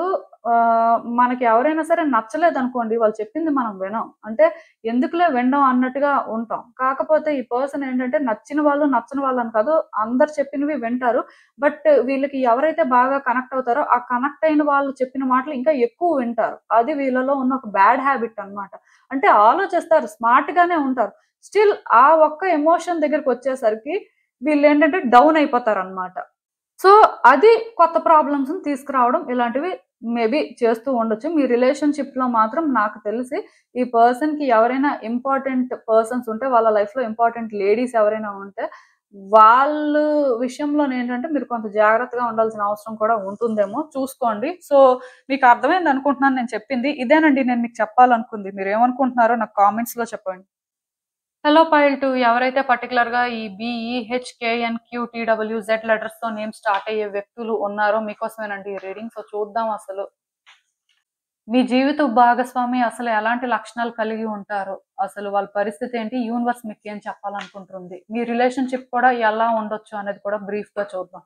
మనకి ఎవరైనా సరే నచ్చలేదనుకోండి, వాళ్ళు చెప్పింది మనం వినం. అంటే ఎందుకులే వినడం అన్నట్టుగా ఉంటాం. కాకపోతే ఈ పర్సన్ ఏంటంటే నచ్చిన వాళ్ళు, నచ్చని వాళ్ళని కాదు, అందరు చెప్పినవి వింటారు. బట్ వీళ్ళకి ఎవరైతే బాగా కనెక్ట్ అవుతారో, ఆ కనెక్ట్ అయిన వాళ్ళు చెప్పిన మాటలు ఇంకా ఎక్కువ వింటారు. అది వీళ్ళలో ఉన్న ఒక బ్యాడ్ హ్యాబిట్ అన్నమాట. అంటే ఆలోచిస్తారు, స్మార్ట్ గానే ఉంటారు. స్టిల్ ఆ ఒక్క ఎమోషన్ దగ్గరకొచ్చేసరికి వీళ్ళేంటంటే డౌన్ అయిపోతారన్నమాట. సో, అది కొత్త ప్రాబ్లమ్స్‌ని తీసుకురావడం ఇలాంటివి మేబీ చేస్తూ ఉండొచ్చు. మీ రిలేషన్‌షిప్‌లో మాత్రం నాకు తెలిసి ఈ పర్సన్‌కి ఎవరైనా ఇంపార్టెంట్ పర్సన్స్ ఉంటే, వాళ్ళ లైఫ్‌లో ఇంపార్టెంట్ లేడీస్ ఎవరైనా ఉంటే, వాళ్ళు విషయంలోనేంటంటే మీరు కొంత జాగ్రత్తగా ఉండాల్సిన అవసరం కూడా ఉంటుందేమో చూసుకోండి. సో, మీకు అర్థమైందనుకుంటున్నాను నేను చెప్పింది. ఇదేనండి నేను మీకు చెప్పాలనుకుంది. మీరేమనుకుంటున్నారో నాకు కామెంట్స్‌లో చెప్పండి. హలో పైల్ 2 ఎవరైతే పర్టిక్యులర్‌గా ఈ BEHKNQTWZ లెటర్స్‌తో నేమ్ స్టార్ట్ అయ్యే వ్యక్తులు ఉన్నారో మీకోసమేనండి ఈ రీడింగ్. సో చూద్దాం అసలు మీ జీవిత భాగస్వామి అసలు ఎలాంటి లక్షణాలు కలిగి ఉంటారో, అసలు వాళ్ళ పరిస్థితి ఏంటి, యూనివర్స్ మీకేం చెప్పాలనుకుంటుంది, మీ రిలేషన్‌షిప్ కూడా ఎలా ఉండొచ్చు అనేది కూడా బ్రీఫ్‌గా చూద్దాం.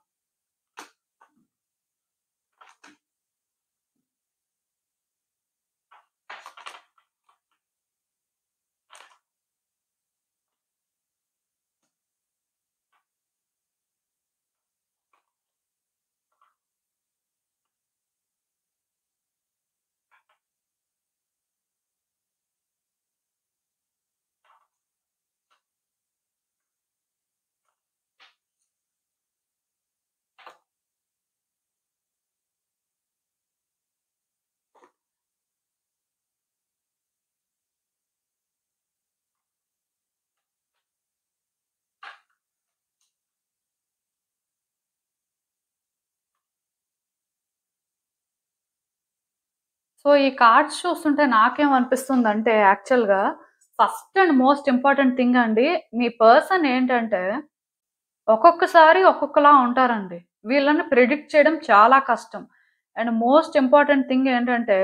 సో, ఈ కార్డ్స్ చూస్తుంటే నాకేమనిపిస్తుందంటే యాక్చువల్‌గా first and most important thing అండి, మీ పర్సన్ ఏంటంటే ఒక్కొక్కసారి ఒక్కొక్కలా ఉంటారండి. వీళ్ళని ప్రిడిక్ట్ చేయడం చాలా కష్టం. అండ్ మోస్ట్ ఇంపార్టెంట్ థింగ్ ఏంటంటే,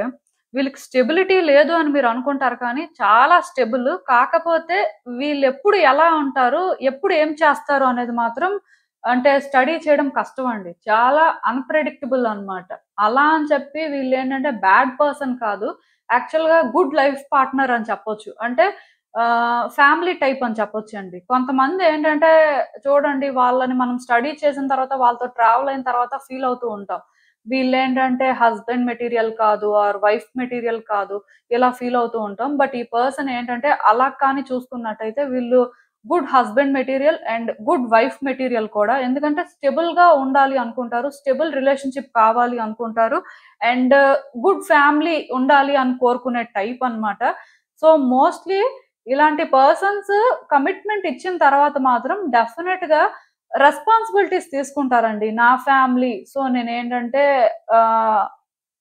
వీళ్ళకి స్టెబిలిటీ లేదు అని మీరు అనుకుంటారు కానీ, చాలా స్టెబుల్. కాకపోతే వీళ్ళెప్పుడు ఎలా ఉంటారు, ఎప్పుడు ఏం చేస్తారు అనేది మాత్రం అంటే స్టడీ చేయడం కష్టమండి. చాలా అన్‌ప్రెడిక్టబుల్ అన్నమాట. అలా అని చెప్పి వీళ్ళేంటంటే బ్యాడ్ పర్సన్ కాదు. యాక్చువల్‌గా గుడ్ లైఫ్ పార్ట్నర్ అని చెప్పొచ్చు. అంటే ఫ్యామిలీ టైప్ అని చెప్పొచ్చండి. కొంతమందేంటంటే చూడండి, వాళ్ళని మనం స్టడీ చేసిన తర్వాత, వాళ్ళతో ట్రావెల్ అయిన తర్వాత ఫీల్ అవుతూ ఉంటాం. వీళ్ళేంటంటే హస్బెండ్ మెటీరియల్ కాదు ఆర్ వైఫ్ మెటీరియల్ కాదు. ఇలా ఫీల్ అవుతూ ఉంటాం. బట్ ఈ పర్సన్ ఏంటంటే అలా కానీ చూసుకున్నట్టయితే వీళ్ళు good husband material and good wife material కూడా. ఎందుకంటే స్టేబుల్‌గా ఉండాలి అనుకుంటారు. స్టేబుల్ రిలేషన్‌షిప్ కావాలి అనుకుంటారు. అండ్ గుడ్ ఫ్యామిలీ ఉండాలి అని కోరుకునే టైప్ అన్నమాట. సో, మోస్ట్‌లీ ఇలాంటి పర్సన్స్ కమిట్మెంట్ ఇచ్చిన తర్వాత మాత్రం డెఫినెట్‌గా రెస్పాన్సిబిలిటీస్ తీసుకుంటారండి. నా ఫ్యామిలీ. సో, నేనేంటంటే ఆహ్,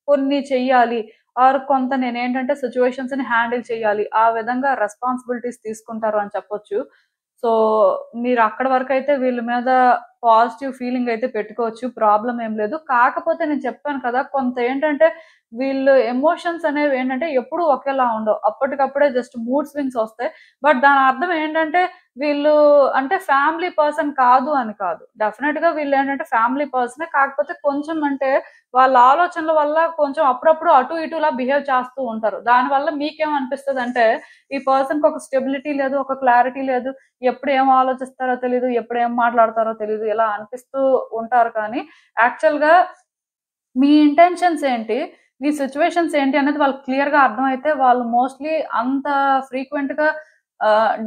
కొన్ని చెయ్యాలి. ఆర్ కొంత నేనేంటంటే సిట్యుయేషన్స్‌ని హ్యాండిల్ చేయాలి. ఆ విధంగా రెస్పాన్సిబిలిటీస్ తీసుకుంటారు అని చెప్పొచ్చు. సో, మీరక్కడి వరకైతే వీళ్ళ మీద పాజిటివ్ ఫీలింగ్ అయితే పెట్టుకోవచ్చు. ప్రాబ్లమ్ ఏం లేదు. కాకపోతే నేను చెప్పాను కదా! కొంత ఏంటంటే వీళ్ళు ఎమోషన్స్ అనేవేంటంటే ఎప్పుడూ ఒకేలా ఉండవు. అప్పటికప్పుడే జస్ట్ మూడ్ స్వింగ్స్ ఒస్తాయి. బట్ దాని అర్థం ఏంటంటే వీళ్ళు అంటే ఫ్యామిలీ పర్సన్ కాదు అని కాదు. డెఫినిట్‌గా వీళ్ళేంటంటే ఫ్యామిలీ పర్సనే. కాకపోతే కొంచెం అంటే వాళ్ళ ఆలోచనల వల్ల కొంచెం అప్పుడప్పుడు అటు ఇటులా బిహేవ్ చేస్తూ ఉంటారు. దానివల్ల మీకేమనిపిస్తదంటే ఈ పర్సన్‌కి ఒక స్టెబిలిటీ లేదు, ఒక క్లారిటీ లేదు. ఎప్పుడు ఏం ఆలోచిస్తారో తెలీదు, ఎప్పుడు ఏం మాట్లాడతారో తెలీదు. ఇలా అనిపిస్తూ ఉంటారు కానీ యాక్చువల్‌గా మీ ఇంటెన్షన్స్ ఏంటి? మీ సిట్యుయేషన్స్ ఏంటి అనేది వాళ్ళకి క్లియర్‌గా అర్థమైతే వాళ్ళు మోస్ట్‌లీ అంత ఫ్రీక్వెంట్‌గా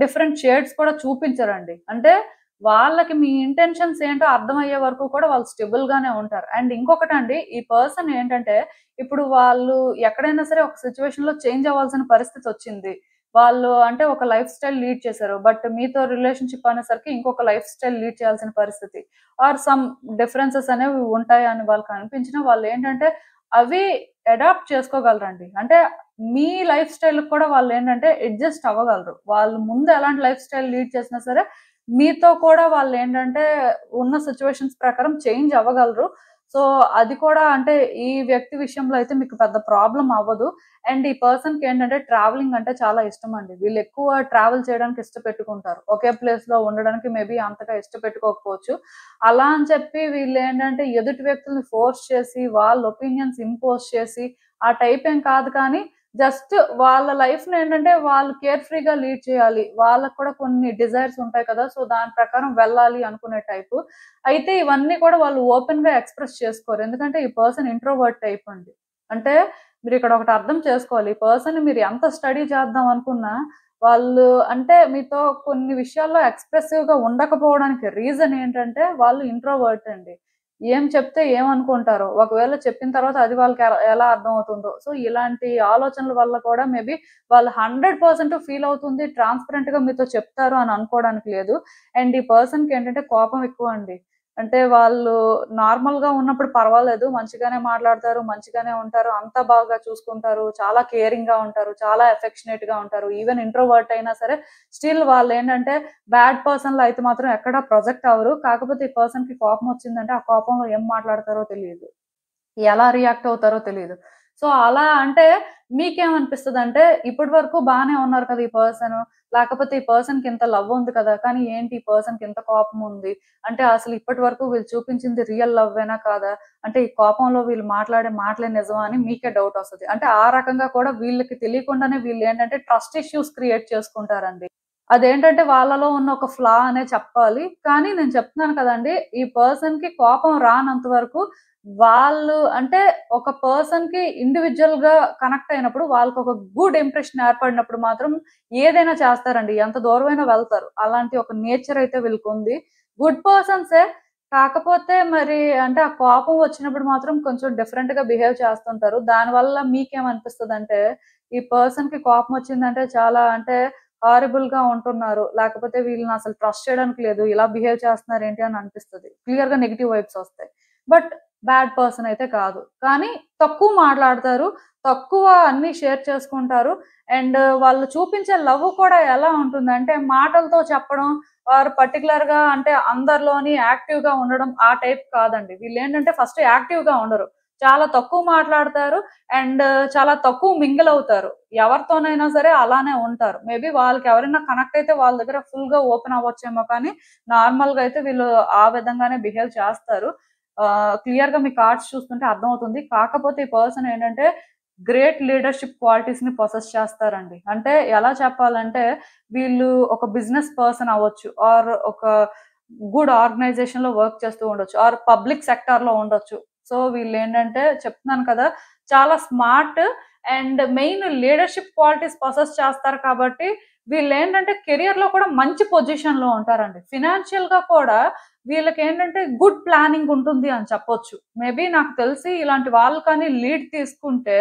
డిఫరెంట్ షేడ్స్ కూడా చూపించరండి. అంటే వాళ్ళకి మీ ఇంటెన్షన్స్ ఏంటో అర్థమయ్యే వరకు కూడా వాళ్ళు స్టేబుల్‌గానే ఉంటారు. అండ్ ఇంకొకటండి, ఈ పర్సన్ ఏంటంటే ఇప్పుడు వాళ్ళు ఎక్కడైనా సరే ఒక సిట్యుయేషన్‌లో చేంజ్ అవ్వాల్సిన పరిస్థితొచ్చింది. వాళ్ళు అంటే ఒక లైఫ్ స్టైల్ లీడ్ చేశారు. బట్ మీతో రిలేషన్‌షిప్ అనేసరికి ఇంకొక లైఫ్ స్టైల్ లీడ్ చేయాల్సిన పరిస్థితి. ఆర్ సమ్ డిఫరెన్సెస్ అనేవి ఉంటాయి అని వాళ్ళకి అనిపించినా వాళ్ళేంటంటే అవి అడాప్ట్ చేసుకోగలరండి. అంటే మీ లైఫ్ స్టైల్‌కి కూడా వాళ్ళేంటంటే అడ్జస్ట్ అవ్వగలరు. వాళ్ళు ముందు ఎలాంటి లైఫ్ స్టైల్ లీడ్ చేసినా సరే మీతో కూడా వాళ్ళేంటంటే ఉన్న సిట్యుయేషన్స్ ప్రకారం చేంజ్ అవ్వగలరు. సో అది కూడా అంటే ఈ వ్యక్తి విషయంలో అయితే మీకు పెద్ద ప్రాబ్లం అవ్వదు. అండ్ ఈ పర్సన్‌కి ఏంటంటే ట్రావెలింగ్ అంటే చాలా ఇష్టమండి. వీళ్ళు ఎక్కువ ట్రావెల్ చేయడానికి ఇష్టపెట్టుకుంటారు. ఒకే ప్లేస్‌లో ఉండడానికి మేబీ అంతగా ఇష్టపెట్టుకోకపోవచ్చు. అలా అని చెప్పి వీళ్ళేంటంటే ఎదుటి వ్యక్తుల్ని ఫోర్స్ చేసి, వాళ్ళ ఒపీనియన్స్ ఇంపోజ్ చేసి ఆ టైప్ ఏం కాదు కానీ జస్ట్ వాళ్ళ లైఫ్‌ని ఏంటంటే వాళ్ళు కేర్ ఫ్రీగా లీడ్ చేయాలి. వాళ్ళకి కూడా కొన్ని డిజైర్స్ ఉంటాయి కదా! సో దాని ప్రకారం వెళ్ళాలి అనుకునే టైపు. అయితే ఇవన్నీ కూడా వాళ్ళు ఓపెన్‌గా ఎక్స్‌ప్రెస్ చేసుకోరు. ఎందుకంటే ఈ పర్సన్ ఇంట్రోవర్ట్ టైప్ అండి. అంటే మీరిక్కడ ఒకటి అర్థం చేసుకోవాలి. ఈ పర్సన్‌ని మీరు ఎంత స్టడీ చేద్దాం అనుకున్నా, వాళ్ళు అంటే మీతో కొన్ని విషయాల్లో ఎక్స్‌ప్రెసివ్‌గా ఉండకపోవడానికి రీజన్ ఏంటంటే వాళ్ళు ఇంట్రోవర్ట్ అండి. ఏం చెప్తే ఏమనుకుంటారో, ఒకవేళ చెప్పిన తర్వాత అది వాళ్ళకి ఎలా అర్థమవుతుందో. సో ఇలాంటి ఆలోచనల వల్ల కూడా మేబీ వాళ్ళు 100% ఫీల్ అవుతుంది. ట్రాన్స్‌పరెంట్‌గా మీతో చెప్తారు అని అనుకోవడానికి లేదు. అండ్ ఈ పర్సన్‌కి ఏంటంటే కోపం ఎక్కువండి. అంటే వాళ్ళు నార్మల్‌గా ఉన్నప్పుడు పర్వాలేదు. మంచిగానే మాట్లాడతారు, మంచిగానే ఉంటారు, అంతా బాగా చూసుకుంటారు, చాలా కేరింగ్‌గా ఉంటారు, చాలా ఎఫెక్షనేట్‌గా ఉంటారు. ఈవెన్ ఇంట్రోవర్ట్ అయినా సరే స్టిల్ వాళ్ళేంటంటే బ్యాడ్ పర్సన్‌లో అయితే మాత్రం ఎక్కడ ప్రొజెక్ట్ అవ్వరు. కాకపోతే ఈ పర్సన్‌కి కోపం వచ్చిందంటే ఆ కోపంలో ఏం మాట్లాడతారో తెలీదు. ఎలా రియాక్ట్ అవుతారో తెలీదు. సో, అలా అంటే మీకేమనిపిస్తదంటే, ఇప్పటి వరకు బానే ఉన్నారు కదా! ఈ పర్సను. లేకపోతే ఈ పర్సన్‌కి ఇంత లవ్ ఉంది కదా! కానీ ఏంటి ఈ పర్సన్‌కి ఇంత కోపం ఉంది? అంటే అసలు ఇప్పటి వరకు వీళ్ళు చూపించింది రియల్ లవ్వేనా కాదా? అంటే ఈ కోపంలో వీళ్ళు మాట్లాడే మాటలే నిజమా అని మీకే డౌట్ వస్తది. అంటే ఆ రకంగా కూడా వీళ్ళకి తెలియకుండానే వీళ్ళేంటంటే ట్రస్ట్ ఇష్యూస్ క్రియేట్ చేసుకుంటారండి. అదేంటంటే వాళ్ళలో ఉన్న ఒక ఫ్లా అనే చెప్పాలి. కానీ నేను చెప్తున్నాను కదండీ! ఈ పర్సన్‌కి కోపం రానంత వరకు వాళ్ళు అంటే ఒక పర్సన్‌కి ఇండివిడ్యుయల్‌గా కనెక్ట్ అయినప్పుడు వాళ్ళకొక గుడ్ ఇంప్రెషన్ ఏర్పడినప్పుడు మాత్రం ఏదైనా చేస్తారండి. ఎంత దూరమైనా వెళ్తారు. అలాంటి ఒక నేచర్ అయితే వీళ్ళకుంది. గుడ్ పర్సన్సే. కాకపోతే మరి అంటే ఆ కోపం వచ్చినప్పుడు మాత్రం కొంచెం డిఫరెంట్‌గా బిహేవ్ చేస్తుంటారు. దానివల్ల మీకేమనిపిస్తదంటే ఈ పర్సన్‌కి కోపం వచ్చిందంటే చాలా అంటే హారిబుల్‌గా ఉంటున్నారు. లేకపోతే వీళ్ళని అసలు ట్రస్ట్ చేయడానికి లేదు. ఇలా బిహేవ్ చేస్తున్నారేంటి అని అనిపిస్తది. క్లియర్‌గా నెగెటివ్ వైబ్స్ ఒస్తాయి. బట్ బ్యాడ్ పర్సన్ అయితే కాదు. కానీ తక్కువ మాట్లాడతారు. తక్కువ అన్నీ షేర్ చేసుకుంటారు. అండ్ వాళ్ళు చూపించే లవ్ కూడా ఎలా ఉంటుందంటే మాటలతో చెప్పడం ఆర్ పర్టిక్యులర్‌గా అంటే అందరిలోని యాక్టివ్‌గా ఉండడం ఆ టైప్ కాదండి. వీళ్ళేంటంటే ఫస్ట్ యాక్టివ్‌గా ఉండరు. చాలా తక్కువ మాట్లాడతారు. అండ్ చాలా తక్కువ మింగిల్ అవుతారు. ఎవరితోనైనా సరే అలానే ఉంటారు. మేబీ వాళ్ళకి ఎవరైనా కనెక్ట్ అయితే వాళ్ళ దగ్గర ఫుల్‌గా ఓపెన్ అవ్వచ్చేమో కానీ, నార్మల్‌గా అయితే వీళ్ళు ఆ విధంగానే బిహేవ్ చేస్తారు. క్లియర్‌గా మీ కార్డ్స్ చూస్తుంటే అర్థమవుతుంది. కాకపోతే ఈ పర్సన్ ఏంటంటే గ్రేట్ లీడర్‌షిప్ క్వాలిటీస్‌ని పొసెస్ చేస్తారండి. అంటే ఎలా చెప్పాలంటే వీళ్ళు ఒక బిజినెస్ పర్సన్ అవ్వచ్చు. ఆర్ ఒక గుడ్ ఆర్గనైజేషన్‌లో వర్క్ చేస్తూ ఉండొచ్చు. ఆర్ పబ్లిక్ సెక్టార్‌లో ఉండొచ్చు. సో వీళ్ళేంటంటే చెప్తున్నాను కదా! చాలా smart and main leadership qualities possess చేస్తారు కాబట్టి వీళ్ళేంటంటే కెరియర్‌లో కూడా మంచి పొజిషన్‌లో ఉంటారండి. ఫినాన్షియల్‌గా కూడా వీళ్ళకేంటంటే గుడ్ ప్లానింగ్ ఉంటుంది అని చెప్పొచ్చు. మేబీ నాకు తెలిసి ఇలాంటి వాళ్ళు కానీ లీడ్ తీసుకుంటే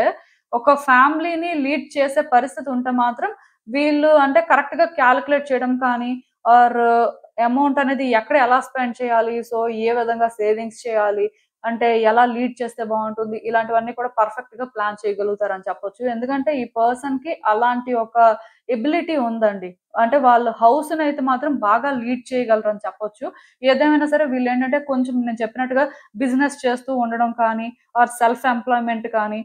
ఒక ఫ్యామిలీని లీడ్ చేసే పరిస్థితి ఉంటే మాత్రం వీళ్ళు అంటే కరెక్ట్‌గా కాలిక్యులేట్ చేయడం కానీ ఆర్ అమౌంట్ అనేది ఎక్కడ ఎలా స్పెండ్ చేయాలి? సో, ఏ విధంగా సేవింగ్స్ చేయాలి? అంటే ఎలా లీడ్ చేస్తే బావుంటుంది? ఇలాంటివన్నీ కూడా పర్ఫెక్ట్‌గా ప్లాన్ చేయగలుగుతారని చెప్పొచ్చు. ఎందుకంటే ఈ పర్సన్‌కి అలాంటి ఒక ఎబిలిటీ ఉందండి. అంటే వాళ్ళు హౌస్‌నైతే మాత్రం బాగా లీడ్ చేయగలరని చెప్పొచ్చు. ఏదేమైనా సరే వీళ్ళేంటంటే కొంచెం నేను చెప్పినట్టుగా బిజినెస్ చేస్తూ ఉండడం కానీ, ఆర్ సెల్ఫ్ ఎంప్లాయ్‌మెంట్ కానీ,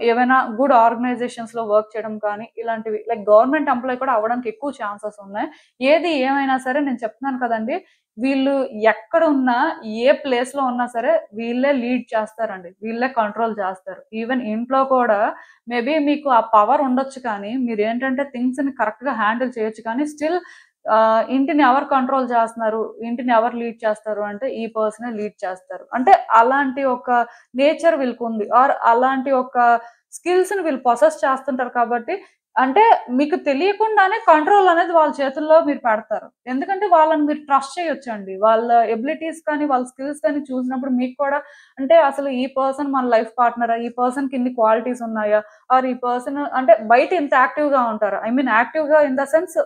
ఏవైనా గుడ్ ఆర్గనైజేషన్స్‌లో వర్క్ చేయడం కానీ, ఇలాంటివి లైక్ గవర్నమెంట్ ఎంప్లాయీ కూడా అవ్వడానికి ఎక్కువ ఛాన్సెస్ ఉన్నాయి. ఏది ఏమైనా సరే నేను చెప్తున్నాను కదండీ! వీళ్ళు ఎక్కడున్నా, ఏ ప్లేస్‌లో ఉన్నా సరే వీళ్ళే లీడ్ చేస్తారండి. వీళ్ళే కంట్రోల్ చేస్తారు. ఈవెన్ ఇంట్లో కూడా మేబీ మీకు ఆ పవర్ ఉండొచ్చు కానీ, మీరేంటంటే థింగ్స్‌ని కరెక్ట్‌గా హ్యాండిల్ చేయొచ్చు కానీ, స్టిల్ ఇంటిని ఎవరు కంట్రోల్ చేస్తున్నారు? ఇంటిని ఎవరు లీడ్ చేస్తారు అంటే, ఈ పర్సనే లీడ్ చేస్తారు. అంటే అలాంటి ఒక నేచర్ వీళ్ళకుంది. ఆర్ అలాంటి ఒక స్కిల్స్‌ని వీళ్ళు పొసెస్ చేస్తుంటారు కాబట్టి అంటే మీకు తెలియకుండానే కంట్రోల్ అనేది వాళ్ళ చేతుల్లో మీరు పెడతారు. ఎందుకంటే వాళ్ళని మీరు ట్రస్ట్ చేయొచ్చండి. వాళ్ళ ఎబిలిటీస్ కానీ, వాళ్ళ స్కిల్స్ కానీ చూసినప్పుడు మీకు కూడా అంటే అసలు ఈ పర్సన్ మన లైఫ్ పార్ట్నరా? ఈ పర్సన్‌కి ఇన్ని క్వాలిటీస్ ఉన్నాయా? ఆర్ ఈ పర్సన్ అంటే బయట ఇంత యాక్టివ్‌గా ఉంటారా? ఐ మీన్ యాక్టివ్‌గా ఇన్ ద సెన్స్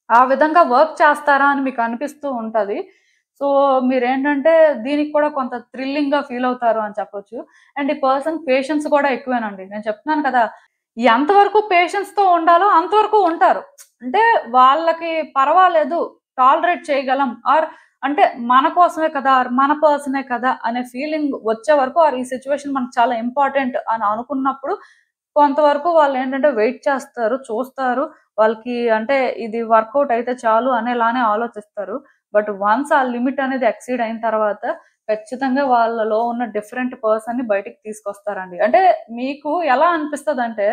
ఆ విధంగా వర్క్ చేస్తారా అని మీకు అనిపిస్తూ ఉంటది. సో, మీరేంటంటే దీనికి కూడా కొంత థ్రిల్లింగ్‌గా ఫీల్ అవుతారు అని చెప్పొచ్చు. అండ్ ఈ పర్సన్ పేషెన్స్ కూడా ఎక్కువేనండి. నేను చెప్తున్నాను కదా! ఎంతవరకు పేషెన్స్‌తో ఉండాలో అంతవరకు ఉంటారు. అంటే వాళ్ళకి పర్వాలేదు, టాలరేట్ చేయగలం ఆర్ అంటే మన కోసమే కదా, మన పర్సనే కదా అనే ఫీలింగ్ వచ్చే వరకు ఈ సిచ్యువేషన్ మనకు చాలా ఇంపార్టెంట్ అని అనుకున్నప్పుడు కొంతవరకు వాళ్ళేంటంటే వెయిట్ చేస్తారు, చూస్తారు. వాళ్ళకి అంటే ఇది వర్కౌట్ అయితే చాలు అనేలానే ఆలోచిస్తారు. బట్ వన్స్ ఆ లిమిట్ అనేది ఎక్సీడ్ అయిన తర్వాత ఖచ్చితంగా వాళ్ళలో ఉన్న డిఫరెంట్ పర్సన్‌ని బయటికి తీసుకొస్తారండి. అంటే మీకు ఎలా అనిపిస్తదంటే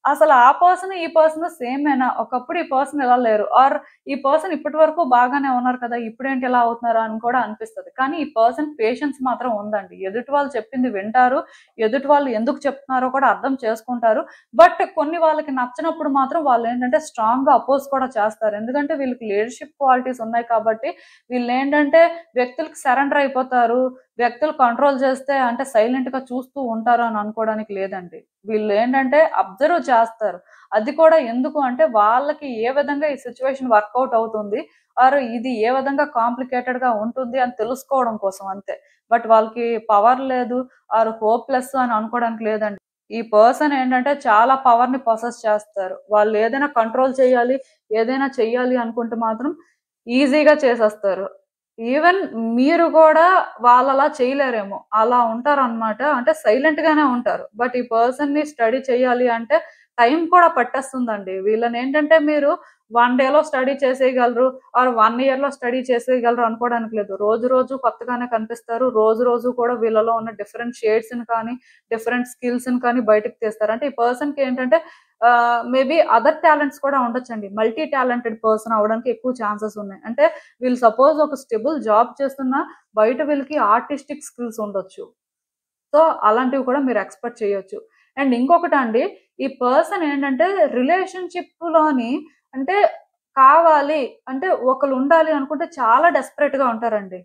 అసలు ఆ పర్సన్, ఈ పర్సన్ సేమేనా? ఒకప్పుడు ఈ పర్సన్ ఇలా లేరు. ఆర్ ఈ పర్సన్ ఇప్పటి వరకు బాగానే ఉన్నారు కదా! ఇప్పుడేంటి ఇలా అవుతున్నారు అని కూడా అనిపిస్తది. కానీ ఈ పర్సన్ పేషెన్స్ మాత్రం ఉందండి. ఎదుటి వాళ్ళు చెప్పింది వింటారు. ఎదుటి వాళ్ళు ఎందుకు చెప్తున్నారో కూడా అర్థం చేసుకుంటారు. బట్ కొన్ని వాళ్ళకి నచ్చనప్పుడు మాత్రం వాళ్ళేంటంటే స్ట్రాంగ్‌గా అపోజ్ కూడా చేస్తారు. ఎందుకంటే వీళ్ళకి లీడర్‌షిప్ క్వాలిటీస్ ఉన్నాయి కాబట్టి వీళ్ళేంటంటే వ్యక్తులకి సరెండర్ అయిపోతారు. వ్యక్తులు కంట్రోల్ చేస్తే అంటే సైలెంట్‌గా చూస్తూ ఉంటారు అని అనుకోవడానికి లేదండి. వీళ్ళేంటంటే అబ్జర్వ్ చేస్తారు. అది కూడా ఎందుకు అంటే వాళ్ళకి ఏ విధంగా ఈ సిట్యుయేషన్ వర్కౌట్ అవుతుంది. ఆర్ ఇది ఏ విధంగా కాంప్లికేటెడ్‌గా ఉంటుంది అని తెలుసుకోవడం కోసం అంతే. బట్ వాళ్ళకి పవర్ లేదు ఆర్ హోప్‌లెస్ అని అనుకోవడానికి లేదండి. ఈ పర్సన్ ఏంటంటే చాలా పవర్‌ని పొసెస్ చేస్తారు. వాళ్ళు ఏదైనా కంట్రోల్ చేయాలి, ఏదైనా చెయ్యాలి అనుకుంటే మాత్రం ఈజీగా చేసేస్తారు. ఈవెన్ మీరు గూడా వాళ్ళలా చేయలేరేమో! అలా ఉంటారనమాట. అంటే సైలెంట్‌గానే ఉంటారు. బట్ ఈ పర్సన్‌ని స్టడీ చేయాలి అంటే టైం కూడా పట్టేస్తుందండి. వీళ్ళనేంటంటే మీరు 1 డేలో స్టడీ చేసేయగలరు ఆర్ 1 ఇయర్‌లో స్టడీ చేసేయగలరు అనుకోవడానికి లేదు. రోజు రోజు కొత్తగానే కనిపిస్తారు. రోజు రోజు కూడా వీళ్ళలో ఉన్న డిఫరెంట్ షేడ్స్‌ని కానీ, డిఫరెంట్ స్కిల్స్‌ని కానీ బయటకి తీస్తారు. అంటే ఈ పర్సన్‌కేంటంటే మేబీ అదర్ టాలెంట్స్ కూడా ఉండొచ్చండి. మల్టీ టాలెంటెడ్ పర్సన్ అవ్వడానికి ఎక్కువ ఛాన్సెస్ ఉన్నాయి. అంటే వీళ్ళు సపోజ్ ఒక స్టేబుల్ జాబ్ చేస్తున్నా బయట వీళ్ళకి ఆర్టిస్టిక్ స్కిల్స్ ఉండొచ్చు. సో, అలాంటివి కూడా మీరు ఎక్స్‌పెక్ట్ చేయొచ్చు. అండ్ ఇంకొకటండి, ఈ పర్సన్ ఏంటంటే రిలేషన్‌షిప్‌లోని అంటే కావాలి అంటే ఒకళ్ళుండాలి అనుకుంటే చాలా డెస్పరేట్‌గా ఉంటారండి.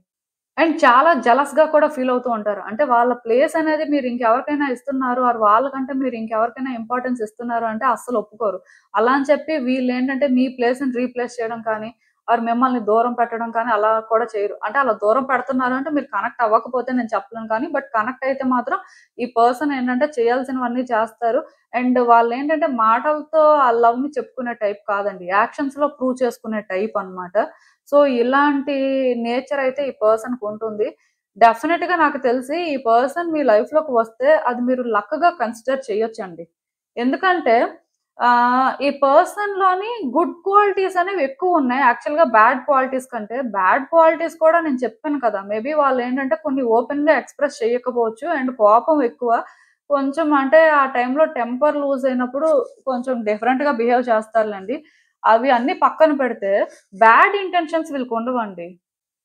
అండ్ చాలా జెలస్‌గా కూడా ఫీల్ అవుతూ ఉంటారు. అంటే వాళ్ళ ప్లేస్ అనేది మీరు ఇంకెవరికైనా ఇస్తున్నారు ఆర్ వాళ్ళకంటే మీరు ఇంకెవరికైనా ఇంపార్టెన్స్ ఇస్తున్నారు అంటే అస్సలు ఒప్పుకోరు. అలా అని చెప్పి వీళ్ళేంటంటే మీ ప్లేస్‌ని రీప్లేస్ చేయడం కానీ, ఆర్ మిమ్మల్ని దూరం పెట్టడం కానీ అలా కూడా చేయరు. అంటే అలా దూరం పెడుతున్నారు అంటే మీరు కనెక్ట్ అవ్వకపోతే నేను చెప్పలేను కానీ, బట్ కనెక్ట్ అయితే మాత్రం ఈ పర్సన్ ఏంటంటే చేయాల్సినవన్నీ చేస్తారు. అండ్ వాళ్ళేంటంటే మాటలతో ఆ లవ్‌ని చెప్పుకునే టైప్ కాదండి. యాక్షన్స్‌లో ప్రూవ్ చేసుకునే టైప్ అన్నమాట. సో, ఇలాంటి నేచర్ అయితే ఈ పర్సన్‌కుంటుంది. డెఫినిట్‌గా నాకు తెలిసి ఈ పర్సన్ మీ లైఫ్‌లోకి వస్తే అది మీరు లక్‌గా కన్సిడర్ చేయొచ్చండి. ఎందుకంటే ఈ పర్సన్‌లోని గుడ్ క్వాలిటీస్ అనేవి ఎక్కువున్నాయి. యాక్చువల్‌గా బ్యాడ్ క్వాలిటీస్ కంటే. బ్యాడ్ క్వాలిటీస్ కూడా నేను చెప్పాను కదా! మేబీ వాళ్ళేంటంటే కొన్ని ఓపెన్‌గా ఎక్స్‌ప్రెస్ చేయకపోవచ్చు. అండ్ కోపం ఎక్కువ. కొంచెం అంటే ఆ టైంలో టెంపర్ లూజ్ అయినప్పుడు కొంచెం డిఫరెంట్‌గా బిహేవ్ చేస్తారులెండి. అవి అన్నీ పక్కన పెడితే బ్యాడ్ ఇంటెన్షన్స్ వీళ్ళకుండవండి.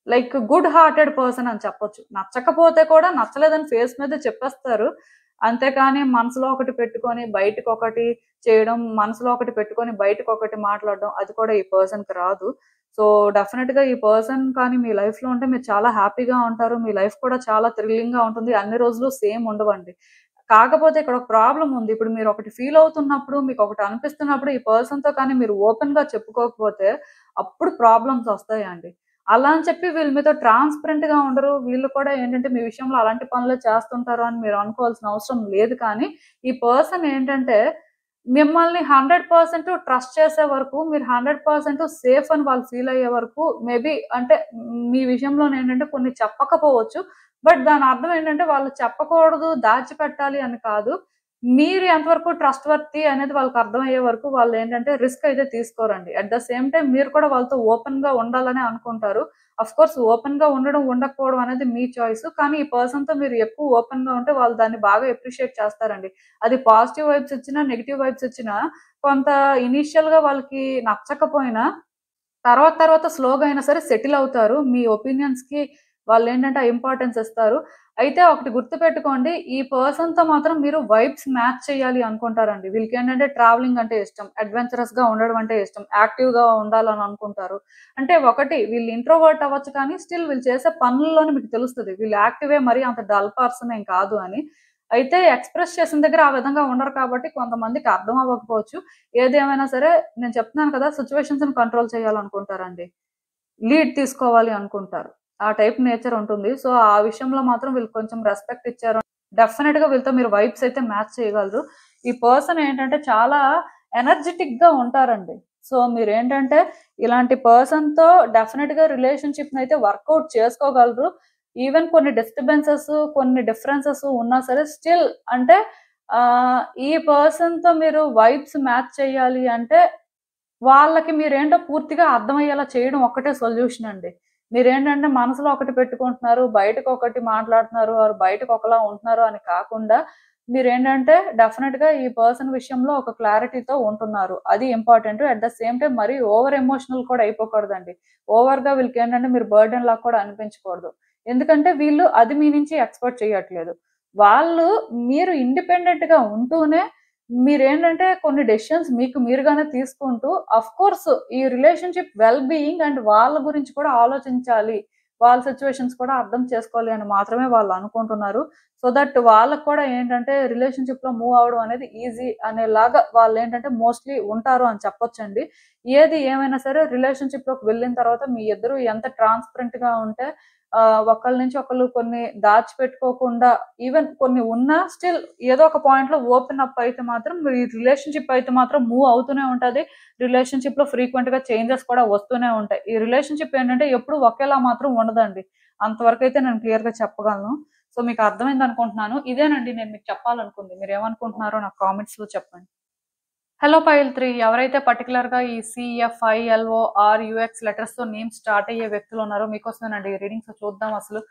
లైక్ గుడ్ హార్టెడ్ పర్సన్ అని చెప్పొచ్చు. నచ్చకపోతే కూడా నచ్చలేదని ఫేస్ మీద చెప్పేస్తారు. అంతేకాని మనసులో ఒకటి పెట్టుకొని బయటకొకటి చేయడం, మనసులో ఒకటి పెట్టుకొని బయటకొకటి మాట్లాడడం అది కూడా ఈ పర్సన్‌కి రాదు. సో, డెఫినిట్‌గా ఈ పర్సన్ కానీ మీ లైఫ్‌లో ఉంటే మీరు చాలా హ్యాపీగా ఉంటారు. మీ లైఫ్ కూడా చాలా థ్రిల్లింగ్‌గా ఉంటుంది. అన్ని రోజులు సేమ్ ఉండవండి. కాకపోతే ఇక్కడ ఒక ప్రాబ్లమ్ ఉంది. ఇప్పుడు మీరొకటి ఫీల్ అవుతున్నప్పుడు, మీకొకటి అనిపిస్తున్నప్పుడు ఈ పర్సన్‌తో కానీ మీరు ఓపెన్‌గా చెప్పుకోకపోతే అప్పుడు ప్రాబ్లమ్స్ వస్తాయండి. అలా అని చెప్పి వీళ్ళు మీతో ట్రాన్స్‌పరెంట్‌గా ఉండరు. వీళ్ళు కూడా ఏంటంటే మీ విషయంలో అలాంటి పనులే చేస్తుంటారు అని మీరు అనుకోవాల్సిన అవసరం లేదు కానీ, ఈ పర్సన్ ఏంటంటే మిమ్మల్ని 100% ట్రస్ట్ చేసే వరకు, మీరు 100% సేఫ్ అని వాళ్ళు ఫీల్ అయ్యే వరకు మేబీ అంటే మీ విషయంలోనేంటంటే కొన్ని చెప్పకపోవచ్చు. బట్ దాని అర్థం ఏంటంటే వాళ్ళు చెప్పకూడదు, దాచిపెట్టాలి అని కాదు. మీరు ఎంతవరకు ట్రస్ట్ వర్తీ అనేది వాళ్ళకి అర్థమయ్యే వరకు వాళ్ళేంటంటే రిస్క్ అయితే తీసుకోరండి. అట్ ద సేమ్ టైమ్ మీరు కూడా వాళ్ళతో ఓపెన్‌గా ఉండాలనే అనుకుంటారు. ఆఫ్‌కోర్స్ ఓపెన్‌గా ఉండడం, ఉండకపోవడం అనేది మీ చాయిస్. కానీ ఈ పర్సన్‌తో మీరు ఎక్కువ ఓపెన్‌గా ఉంటే వాళ్ళు దాన్ని బాగా అప్రిషియేట్ చేస్తారండి. అది పాజిటివ్ వైబ్స్ ఇచ్చినా, నెగెటివ్ వైబ్స్ ఇచ్చినా కొంత ఇనీషియల్‌గా వాళ్ళకి నచ్చకపోయినా తర్వాత తర్వాత స్లోగా అయినా సరే సెటిల్ అవుతారు. మీ ఒపీనియన్స్‌కి వాళ్ళేంటంటే ఆ ఇంపార్టెన్స్ ఇస్తారు. అయితే ఒకటి గుర్తుపెట్టుకోండి. ఈ పర్సన్‌తో మాత్రం మీరు వైబ్స్ మ్యాచ్ చేయాలి అనుకుంటారండి. వీళ్ళకేంటంటే ట్రావెలింగ్ అంటే ఇష్టం. అడ్వెంచరస్‌గా ఉండడం అంటే ఇష్టం. యాక్టివ్‌గా ఉండాలని అనుకుంటారు. అంటే ఒకటి వీళ్ళు ఇంట్రోవర్ట్ అవ్వచ్చు కానీ స్టిల్ వీళ్ళు చేసే పనుల్లోనే మీకు తెలుస్తది. వీళ్ళు యాక్టివే మరి అంత డల్ పర్సన్ ఏం కాదు అని. అయితే ఎక్స్‌ప్రెస్ చేసిన దగ్గర ఆ విధంగా ఉండరు కాబట్టి కొంతమందికి అర్థం అవ్వకపోవచ్చు. ఏదేమైనా సరే నేను చెప్తున్నాను కదా! సిట్యుయేషన్స్‌ని కంట్రోల్ చేయాలనుకుంటారండి. లీడ్ తీసుకోవాలి అనుకుంటారు. ఆ టైప్ నేచర్ ఉంటుంది. సో, ఆ విషయంలో మాత్రం వీళ్ళు కొంచెం రెస్పెక్ట్ ఇచ్చారు. డెఫినిట్‌గా వీళ్ళతో మీరు వైబ్స్ అయితే మ్యాచ్ చేయగలరు. ఈ పర్సన్ ఏంటంటే చాలా ఎనర్జిటిక్‌గా ఉంటారండి. సో మీరేంటంటే ఇలాంటి పర్సన్‌తో డెఫినిట్‌గా రిలేషన్‌షిప్‌ని అయితే వర్కౌట్ చేసుకోగలరు. ఈవెన్ కొన్ని డిస్టర్బెన్సెస్, కొన్ని డిఫరెన్సెస్ ఉన్నా సరే స్టిల్ అంటే ఈ పర్సన్‌తో మీరు వైబ్స్ మ్యాచ్ చేయాలి అంటే వాళ్ళకి మీరేంటో పూర్తిగా అర్థమయ్యేలా చేయడం ఒక్కటే సొల్యూషన్ అండి. మీరేంటంటే మనసులో ఒకటి పెట్టుకుంటున్నారు, బయటకొకటి మాట్లాడుతున్నారు, ఆర్ బయటకొకలా ఉంటున్నారు అని కాకుండా, మీరేంటంటే డెఫినిట్‌గా ఈ పర్సన్ విషయంలో ఒక క్లారిటీతో ఉంటున్నారు. అది important. At the same time మరీ ఓవర్ ఎమోషనల్ కూడా అయిపోకూడదండి. ఓవర్‌గా వీళ్ళకేంటంటే మీరు బర్డెన్ లాగా కూడా అనిపించకూడదు. ఎందుకంటే వీళ్ళు అది మీ నుంచి ఎక్స్‌పెక్ట్ చేయట్లేదు. వాళ్ళు మీరు ఇండిపెండెంట్‌గా ఉంటూనే మీరేంటంటే కొన్ని డెసిషన్స్ మీకు మీరుగానే తీసుకుంటూ ఆఫ్‌కోర్స్ ఈ రిలేషన్‌షిప్ వెల్ బీయింగ్ అండ్ వాళ్ళ గురించి కూడా ఆలోచించాలి. వాళ్ళ సిట్యుయేషన్స్ కూడా అర్థం చేసుకోవాలి అని మాత్రమే వాళ్ళు అనుకుంటున్నారు. సో దట్ వాళ్ళకి కూడా ఏంటంటే రిలేషన్‌షిప్‌లో మూవ్ అవ్వడం అనేది ఈజీ అనేలాగా వాళ్ళేంటంటే మోస్ట్‌లీ ఉంటారు అని చెప్పొచ్చండి. ఏది ఏమైనా సరే రిలేషన్‌షిప్‌లోకి వెళ్ళిన తర్వాత మీ ఇద్దరు ఎంత ట్రాన్స్‌పరెంట్‌గా ఉంటే ఒకళ్ళ నుంచి ఒకళ్ళు కొన్ని దాచిపెట్టుకోకుండా ఈవెన్ కొన్ని ఉన్నా స్టిల్ ఏదో ఒక పాయింట్‌లో ఓపెన్ అప్ అయితే మాత్రం ఈ రిలేషన్‌షిప్ అయితే మాత్రం మూవ్ అవుతూనే ఉంటది. రిలేషన్‌షిప్‌లో ఫ్రీక్వెంట్‌గా చేంజెస్ కూడా వస్తూనే ఉంటాయి. ఈ రిలేషన్‌షిప్ ఏంటంటే ఎప్పుడు ఒకేలా మాత్రం ఉండదండి. అంతవరకైతే నేను క్లియర్‌గా చెప్పగలను. సో మీకు అర్థమైందనుకుంటున్నాను. ఇదేనండి నేను మీకు చెప్పాలనుకుంది. మీరేమనుకుంటున్నారో నాకు కామెంట్స్‌లో చెప్పండి. హలో పైల్ 3 ఎవరైతే పర్టిక్యులర్‌గా ఈ సీఎఫ్ఐఎల్ఓ ఆర్ యూఎక్స్ లెటర్స్‌తో నేమ్స్ స్టార్ట్ అయ్యే వ్యక్తులున్నారో మీకోసమేనండి ఈ రీడింగ్స్ చూద్దాం అసలు.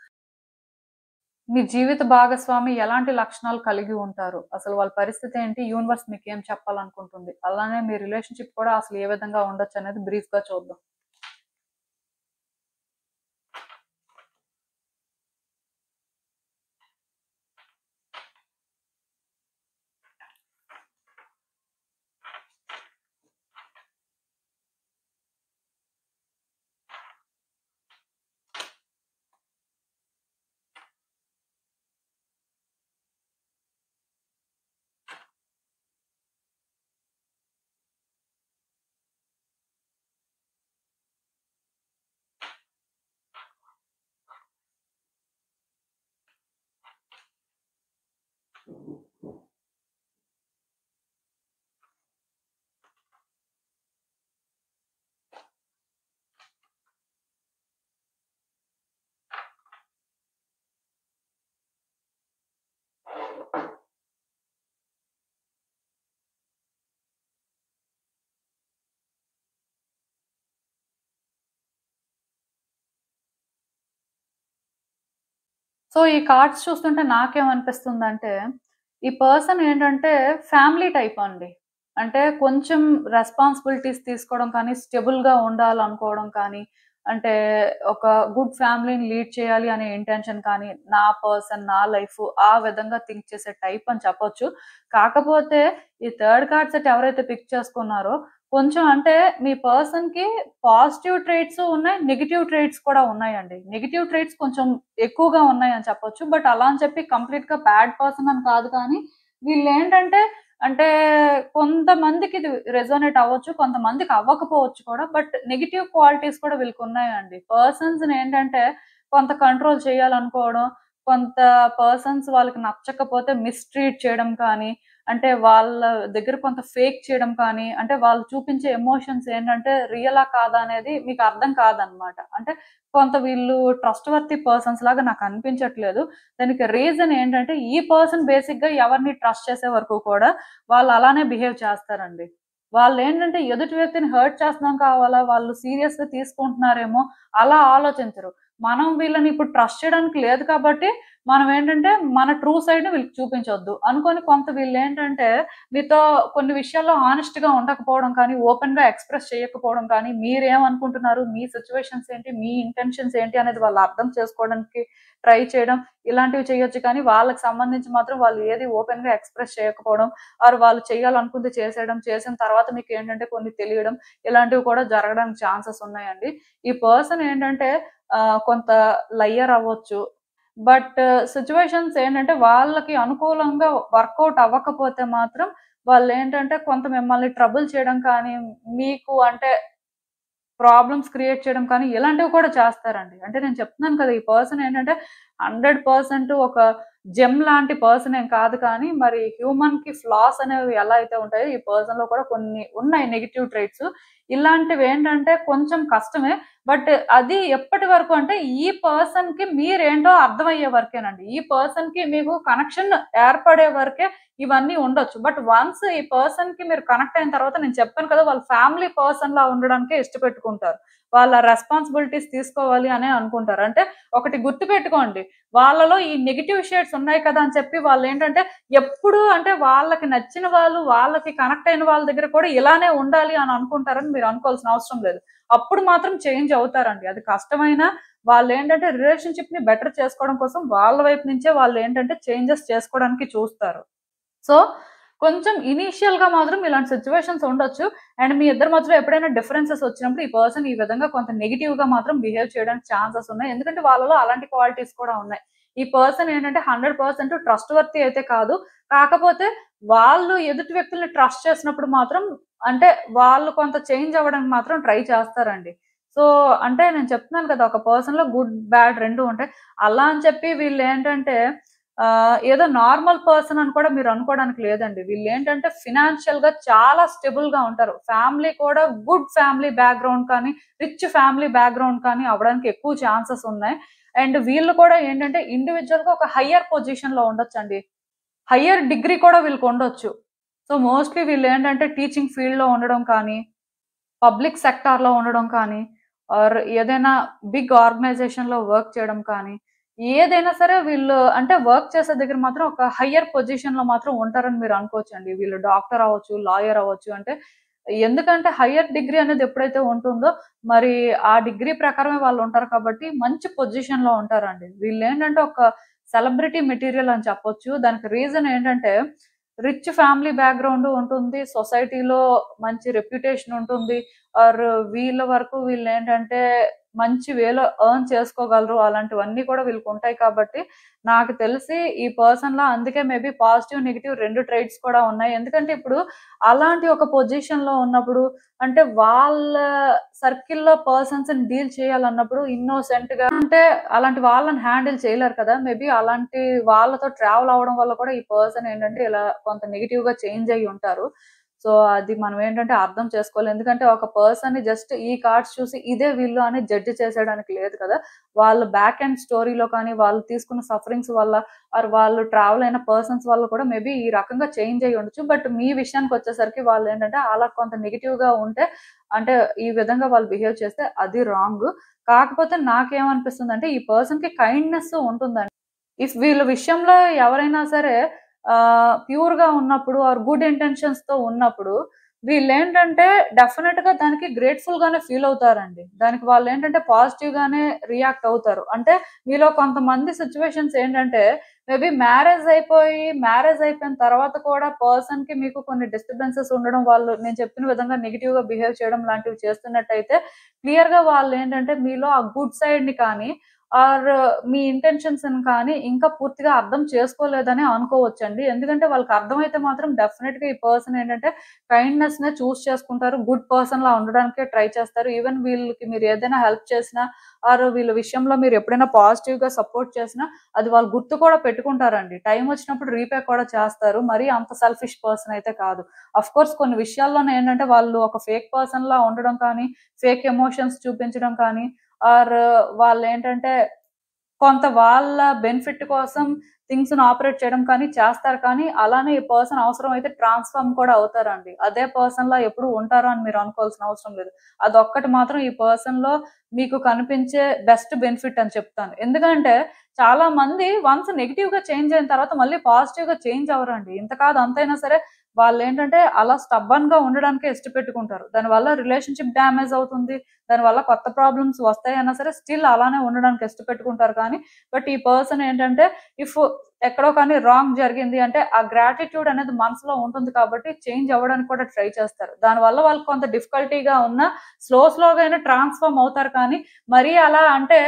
మీ జీవిత భాగస్వామి ఎలాంటి లక్షణాలు కలిగి ఉంటారు? అసలు వాళ్ళ పరిస్థితి ఏంటి? యూనివర్స్ మీకేం చెప్పాలనుకుంటుంది? అలానే మీ రిలేషన్‌షిప్ కూడా అసలు ఏ విధంగా ఉండొచ్చనేది బ్రీఫ్‌గా చూద్దాం. సో, ఈ కార్డ్స్ చూస్తుంటే నాకేమనిపిస్తుందంటే, ఈ పర్సన్ ఏంటంటే ఫ్యామిలీ టైప్ అండి. అంటే కొంచెం రెస్పాన్సిబిలిటీస్ తీసుకోవడం కానీ, స్టెబుల్‌గా ఉండాలనుకోవడం కానీ, అంటే ఒక గుడ్ ఫ్యామిలీని లీడ్ చేయాలి అనే ఇంటెన్షన్ కానీ, నా పర్సన్, నా లైఫ్ ఆ విధంగా థింక్ చేసే టైప్ అని చెప్పొచ్చు. కాకపోతే ఈ థర్డ్ కార్డ్ సెట్ ఎవరైతే పిక్ చేసుకున్నారో కొంచెం అంటే మీ పర్సన్‌కి పాజిటివ్ ట్రేట్స్ ఉన్నాయి. నెగెటివ్ ట్రేట్స్ కూడా ఉన్నాయండి. నెగెటివ్ ట్రేట్స్ కొంచెం ఎక్కువగా ఉన్నాయని చెప్పొచ్చు. బట్ అలా అని చెప్పి కంప్లీట్‌గా బ్యాడ్ పర్సన్ అని కాదు కానీ, వీళ్ళేంటంటే అంటే కొంతమందికి ఇది రెసొనేట్ అవ్వచ్చు. కొంతమందికి అవ్వకపోవచ్చు కూడా. బట్ నెగెటివ్ క్వాలిటీస్ కూడా వీళ్ళకున్నాయండి. పర్సన్స్‌ని ఏంటంటే కొంత కంట్రోల్ చేయాలనుకోవడం, కొంత పర్సన్స్ వాళ్ళకి నచ్చకపోతే మిస్‌ట్రీట్ చేయడం కానీ, అంటే వాళ్ళ దగ్గర కొంత ఫేక్ చేయడం కానీ, అంటే వాళ్ళు చూపించే ఎమోషన్స్ ఏంటంటే రియలా కాదా అనేది మీకు అర్థం కాదనమాట. అంటే కొంత వీళ్ళు ట్రస్ట్‌వర్తీ పర్సన్స్ లాగా నాకనిపించట్లేదు. దానికి రీజన్ ఏంటంటే ఈ పర్సన్ బేసిక్‌గా ఎవరిని ట్రస్ట్ చేసే వరకు కూడా వాళ్ళు అలానే బిహేవ్ చేస్తారండి. వాళ్ళేంటంటే ఎదుటి వ్యక్తిని హర్ట్ చేస్తున్నాం కావాలా, వాళ్ళు సీరియస్‌గా తీసుకుంటున్నారేమో అలా ఆలోచించరు. మనం వీళ్ళని ఇప్పుడు ట్రస్ట్ చేయడానికి లేదు కాబట్టి మనమేంటంటే మన ట్రూ సైడ్‌ని వీళ్ళకి చూపించొద్దు. అనుకోని కొంత వీళ్ళేంటంటే మీతో కొన్ని విషయాల్లో హానెస్ట్‌గా ఉండకపోవడం కానీ, ఓపెన్‌గా ఎక్స్‌ప్రెస్ చేయకపోవడం కానీ, మీరేమనుకుంటున్నారు, మీ సిట్యుయేషన్స్ ఏంటి, మీ ఇంటెన్షన్స్ ఏంటి అనేది వాళ్ళు అర్థం చేసుకోవడానికి ట్రై చేయడం, ఇలాంటివి చేయొచ్చు కానీ, వాళ్ళకి సంబంధించి మాత్రం వాళ్ళు ఏది ఓపెన్‌గా ఎక్స్‌ప్రెస్ చేయకపోవడం, ఆర్ వాళ్ళు చేయాలనుకుంది చేసేయడం, చేసిన తర్వాత మీకేంటంటే కొన్ని తెలియడం, ఇలాంటివి కూడా జరగడానికి ఛాన్సెస్ ఉన్నాయండి. ఈ పర్సన్ ఏంటంటే కొంత లయర్ అవ్వచ్చు. బట్ సిట్యుయేషన్స్ ఏంటంటే వాళ్ళకి అనుకూలంగా వర్కౌట్ అవ్వకపోతే మాత్రం వాళ్ళేంటంటే కొంత మిమ్మల్ని ట్రబుల్ చేయడం కానీ, మీకు అంటే ప్రాబ్లమ్స్ క్రియేట్ చేయడం కానీ, ఇలాంటివి కూడా చేస్తారండి. అంటే నేను చెప్తున్నాను కదా! ఈ పర్సన్ ఏంటంటే 100% ఒక జెమ్ లాంటి పర్సన్ ఏం కాదు, కానీ మరి హ్యూమన్ కి ఫ్లాస్ అనేవి ఎలా అయితే ఉంటాయో ఈ పర్సన్ లో కూడా కొన్ని ఉన్నాయి నెగిటివ్ ట్రైట్స్. ఇలాంటివి ఏంటంటే కొంచెం కష్టమే. బట్ అది ఎప్పటి వరకు అంటే ఈ పర్సన్ కి మీరేంటో అర్థమయ్యే వరకేనండి. ఈ పర్సన్ కి మీకు కనెక్షన్ ఏర్పడే వరకే ఇవన్నీ ఉండొచ్చు. బట్ వన్స్ ఈ పర్సన్ కి మీరు కనెక్ట్ అయిన తర్వాత, నేను చెప్పాను కదా, వాళ్ళ ఫ్యామిలీ పర్సన్ లా ఉండడానికే ఇష్టపెట్టుకుంటారు. వాళ్ళ రెస్పాన్సిబిలిటీస్ తీసుకోవాలి అనే అనుకుంటారు. అంటే ఒకటి గుర్తు పెట్టుకోండి, వాళ్ళలో ఈ నెగిటివ్ షేడ్స్ ఉన్నాయి కదా అని చెప్పి వాళ్ళు ఏంటంటే ఎప్పుడు అంటే వాళ్ళకి నచ్చిన వాళ్ళు, వాళ్ళకి కనెక్ట్ అయిన వాళ్ళ దగ్గర కూడా ఇలానే ఉండాలి అని అనుకుంటారని మీరు అనుకోవాల్సిన అవసరం లేదు. అప్పుడు మాత్రం చేంజ్ అవుతారండి. అది కష్టమైనా వాళ్ళు ఏంటంటే రిలేషన్షిప్ ని బెటర్ చేసుకోవడం కోసం వాళ్ళ వైపు నుంచే వాళ్ళు ఏంటంటే చేంజెస్ చేసుకోవడానికి చూస్తారు. సో కొంచెం ఇనీషియల్ గా మాత్రం ఇలాంటి సిచ్యువేషన్స్ ఉండొచ్చు. అండ్ మీ ఇద్దరి మధ్యలో ఎప్పుడైనా డిఫరెన్సెస్ వచ్చినప్పుడు ఈ పర్సన్ ఈ విధంగా కొంత నెగిటివ్ గా మాత్రం బిహేవ్ చేయడానికి ఛాన్సెస్ ఉన్నాయి. ఎందుకంటే వాళ్ళలో అలాంటి క్వాలిటీస్ కూడా ఉన్నాయి. ఈ పర్సన్ ఏంటంటే 100% ట్రస్ట్ వర్తీ అయితే కాదు. కాకపోతే వాళ్ళు ఎదుటి వ్యక్తుల్ని ట్రస్ట్ చేసినప్పుడు మాత్రం అంటే వాళ్ళు కొంత చేంజ్ అవ్వడానికి మాత్రం ట్రై చేస్తారండి. సో అంటే నేను చెప్తున్నాను కదా, ఒక పర్సన్ లో గుడ్ బ్యాడ్ రెండు ఉంటాయి. అలా అని చెప్పి వీళ్ళు ఏంటంటే ఏదో నార్మల్ పర్సన్ అని కూడా మీరు అనుకోవడానికి లేదండి. వీళ్ళేంటంటే ఫినాన్షియల్ గా చాలా స్టేబుల్ గా ఉంటారు. ఫ్యామిలీ కూడా గుడ్ ఫ్యామిలీ బ్యాక్‌గ్రౌండ్ కానీ, రిచ్ ఫ్యామిలీ బ్యాక్‌గ్రౌండ్ కానీ అవ్వడానికి ఎక్కువ ఛాన్సెస్ ఉన్నాయి. అండ్ వీళ్ళు కూడా ఏంటంటే ఇండివిడ్యువల్ గా ఒక హయ్యర్ పొజిషన్ లో ఉండొచ్చండి. హయ్యర్ డిగ్రీ కూడా వీళ్ళకి ఉండొచ్చు. సో మోస్ట్‌లీ వీళ్ళేంటంటే టీచింగ్ ఫీల్డ్ లో ఉండడం కానీ, పబ్లిక్ సెక్టార్ లో ఉండడం కానీ, ఆర్ ఏదైనా బిగ్ ఆర్గనైజేషన్ లో వర్క్ చేయడం కానీ, ఏదైనా సరే వీళ్ళు అంటే వర్క్ చేసే దగ్గర మాత్రం ఒక హయ్యర్ పొజిషన్ లో మాత్రం ఉంటారని మీరు అనుకోవచ్చండి. వీళ్ళు డాక్టర్ అవ్వచ్చు, లాయర్ అవ్వచ్చు. అంటే ఎందుకంటే హయ్యర్ డిగ్రీ అనేది ఎప్పుడైతే ఉంటుందో మరి ఆ డిగ్రీ ప్రకారమే వాళ్ళు ఉంటారు కాబట్టి మంచి పొజిషన్ లో ఉంటారండి. వీళ్ళేంటంటే ఒక సెలబ్రిటీ మెటీరియల్ అని చెప్పొచ్చు. దానికి రీజన్ ఏంటంటే రిచ్ ఫ్యామిలీ బ్యాక్‌గ్రౌండ్ ఉంటుంది. సొసైటీలో మంచి రెప్యుటేషన్ ఉంటుంది. ఆర్ వీళ్ళ వరకు వీళ్ళేంటంటే మంచి వేలో ఎర్న్ చేసుకోగలరు. అలాంటివన్నీ కూడా వీళ్ళకుంటాయి కాబట్టి నాకు తెలిసి ఈ పర్సన్‌లో అందుకే మేబీ పాజిటివ్, నెగెటివ్ 2 ట్రైట్స్ కూడా ఉన్నాయి. ఎందుకంటే ఇప్పుడు అలాంటి ఒక పొజిషన్‌లో ఉన్నప్పుడు అంటే వాళ్ళ సర్కిల్‌లో పర్సన్స్‌ని డీల్ చేయాలన్నప్పుడు ఇన్నోసెంట్‌గా అంటే అలాంటి వాళ్ళని హ్యాండిల్ చేయలేరు కదా! మేబీ అలాంటి వాళ్ళతో ట్రావెల్ అవ్వడం వల్ల కూడా ఈ పర్సన్ ఏంటంటే ఇలా కొంత నెగెటివ్‌గా చేంజ్ అయ్యి ఉంటారు. సో అది మనం ఏంటంటే అర్థం చేసుకోవాలి. ఎందుకంటే ఒక పర్సన్‌ని జస్ట్ ఈ కార్డ్స్ చూసి ఇదే వీళ్ళు అని జడ్జ్ చేసేయడానికి లేదు కదా! వాళ్ళ బ్యాక్ ఎండ్ స్టోరీలో కానీ, వాళ్ళు తీసుకున్న సఫరింగ్స్ వల్ల ఆర్ వాళ్ళు ట్రావెల్ అయిన పర్సన్స్ వల్ల కూడా మేబీ ఈ రకంగా చేంజ్ అయ్యి ఉండొచ్చు. బట్ మీ విషయానికొచ్చేసరికి వాళ్ళేంటంటే అలా కొంత నెగెటివ్‌గా ఉంటే అంటే ఈ విధంగా వాళ్ళు బిహేవ్ చేస్తే అది రాంగ్. కాకపోతే నాకేమనిపిస్తుందంటే ఈ పర్సన్‌కి కైండ్‌నెస్ ఉంటుందండి. ఇఫ్ వీళ్ళ విషయంలో ఎవరైనా సరే ప్యూర్‌గా ఉన్నప్పుడు ఆర్ గుడ్ ఇంటెన్షన్స్‌తో ఉన్నప్పుడు వీళ్ళేంటంటే డెఫినిట్‌గా దానికి గ్రేట్‌ఫుల్ గానే ఫీల్ అవుతారండి. దానికి వాళ్ళేంటంటే పాజిటివ్ గానే రియాక్ట్ అవుతారు. అంటే మీలో కొంతమంది సిట్యుయేషన్స్ ఏంటంటే మేబీ మ్యారేజ్ అయిపోయిన తర్వాత కూడా పర్సన్‌కి మీకు కొన్ని డిస్టర్బెన్సెస్ ఉండడం, వాళ్ళు నేను చెప్పిన విధంగా నెగెటివ్‌గా బిహేవ్ చేయడం లాంటివి చేస్తున్నట్టయితే క్లియర్‌గా వాళ్ళేంటంటే మీలో ఆ గుడ్ సైడ్‌ని కానీ ఆర్ మీ ఇంటెన్షన్స్‌ని కానీ ఇంకా పూర్తిగా అర్థం చేసుకోలేదనే అనుకోవచ్చండి. ఎందుకంటే వాళ్ళకి అర్థమైతే మాత్రం డెఫినిట్‌గా ఈ పర్సన్ ఏంటంటే కైండ్‌నెస్‌నే చూజ్ చేసుకుంటారు. గుడ్ పర్సన్‌లా ఉండడానికే ట్రై చేస్తారు. ఈవెన్ వీళ్ళకి మీరు ఏదైనా హెల్ప్ చేసినా ఆర్ వీళ్ళ విషయంలో మీరు ఎప్పుడైనా పాజిటివ్‌గా సపోర్ట్ చేసినా అది వాళ్ళు గుర్తు కూడా పెట్టుకుంటారండి. టైం వచ్చినప్పుడు రీపే కూడా చేస్తారు. మరీ అంత సెల్ఫిష్ పర్సన్ అయితే కాదు. ఆఫ్‌కోర్స్ కొన్ని విషయాల్లోనే ఏంటంటే వాళ్ళు ఒక ఫేక్ పర్సన్‌లా ఉండడం కానీ, ఫేక్ ఎమోషన్స్ చూపించడం కానీ ఆర్ వాళ్ళేంటంటే కొంత వాళ్ళ బెనిఫిట్ కోసం థింగ్స్‌ని ఆపరేట్ చేయడం కానీ చేస్తారు. కానీ అలానే ఈ పర్సన్ అవసరమైతే ట్రాన్స్‌ఫార్మ్ కూడా అవుతారండి. అదే పర్సన్‌లా ఎప్పుడు ఉంటారు అని మీరు అనుకోవాల్సిన అవసరం లేదు. అదొక్కటి మాత్రం ఈ పర్సన్‌లో మీకు కనిపించే బెస్ట్ బెనిఫిట్ అని చెప్తాను. ఎందుకంటే చాలా మంది వన్స్ నెగెటివ్‌గా చేంజ్ అయిన తర్వాత మళ్ళీ పాజిటివ్‌గా చేంజ్ అవ్వరండి. ఇంత కాదు అంతైనా సరే వాళ్ళేంటంటే అలా స్టబ్బర్న్‌గా ఉండడానికే ఇష్టపెట్టుకుంటారు. దానివల్ల రిలేషన్‌షిప్ డ్యామేజ్ అవుతుంది. దానివల్ల కొత్త ప్రాబ్లమ్స్ వస్తాయన్నా సరే స్టిల్ అలానే ఉండడానికి ఇష్టపెట్టుకుంటారు కానీ, బట్ ఈ పర్సన్ ఏంటంటే ఇఫ్ ఎక్కడో కానీ రాంగ్ జరిగింది అంటే ఆ గ్రాటిట్యూడ్ అనేది మనసులో ఉంటుంది కాబట్టి చేంజ్ అవ్వడానికి కూడా ట్రై చేస్తారు. దానివల్ల వాళ్ళకి కొంత డిఫికల్టీగా ఉన్నా స్లోగా అయినా ట్రాన్స్‌ఫార్మ్ అవుతారు కానీ, మరీ అలా అంటే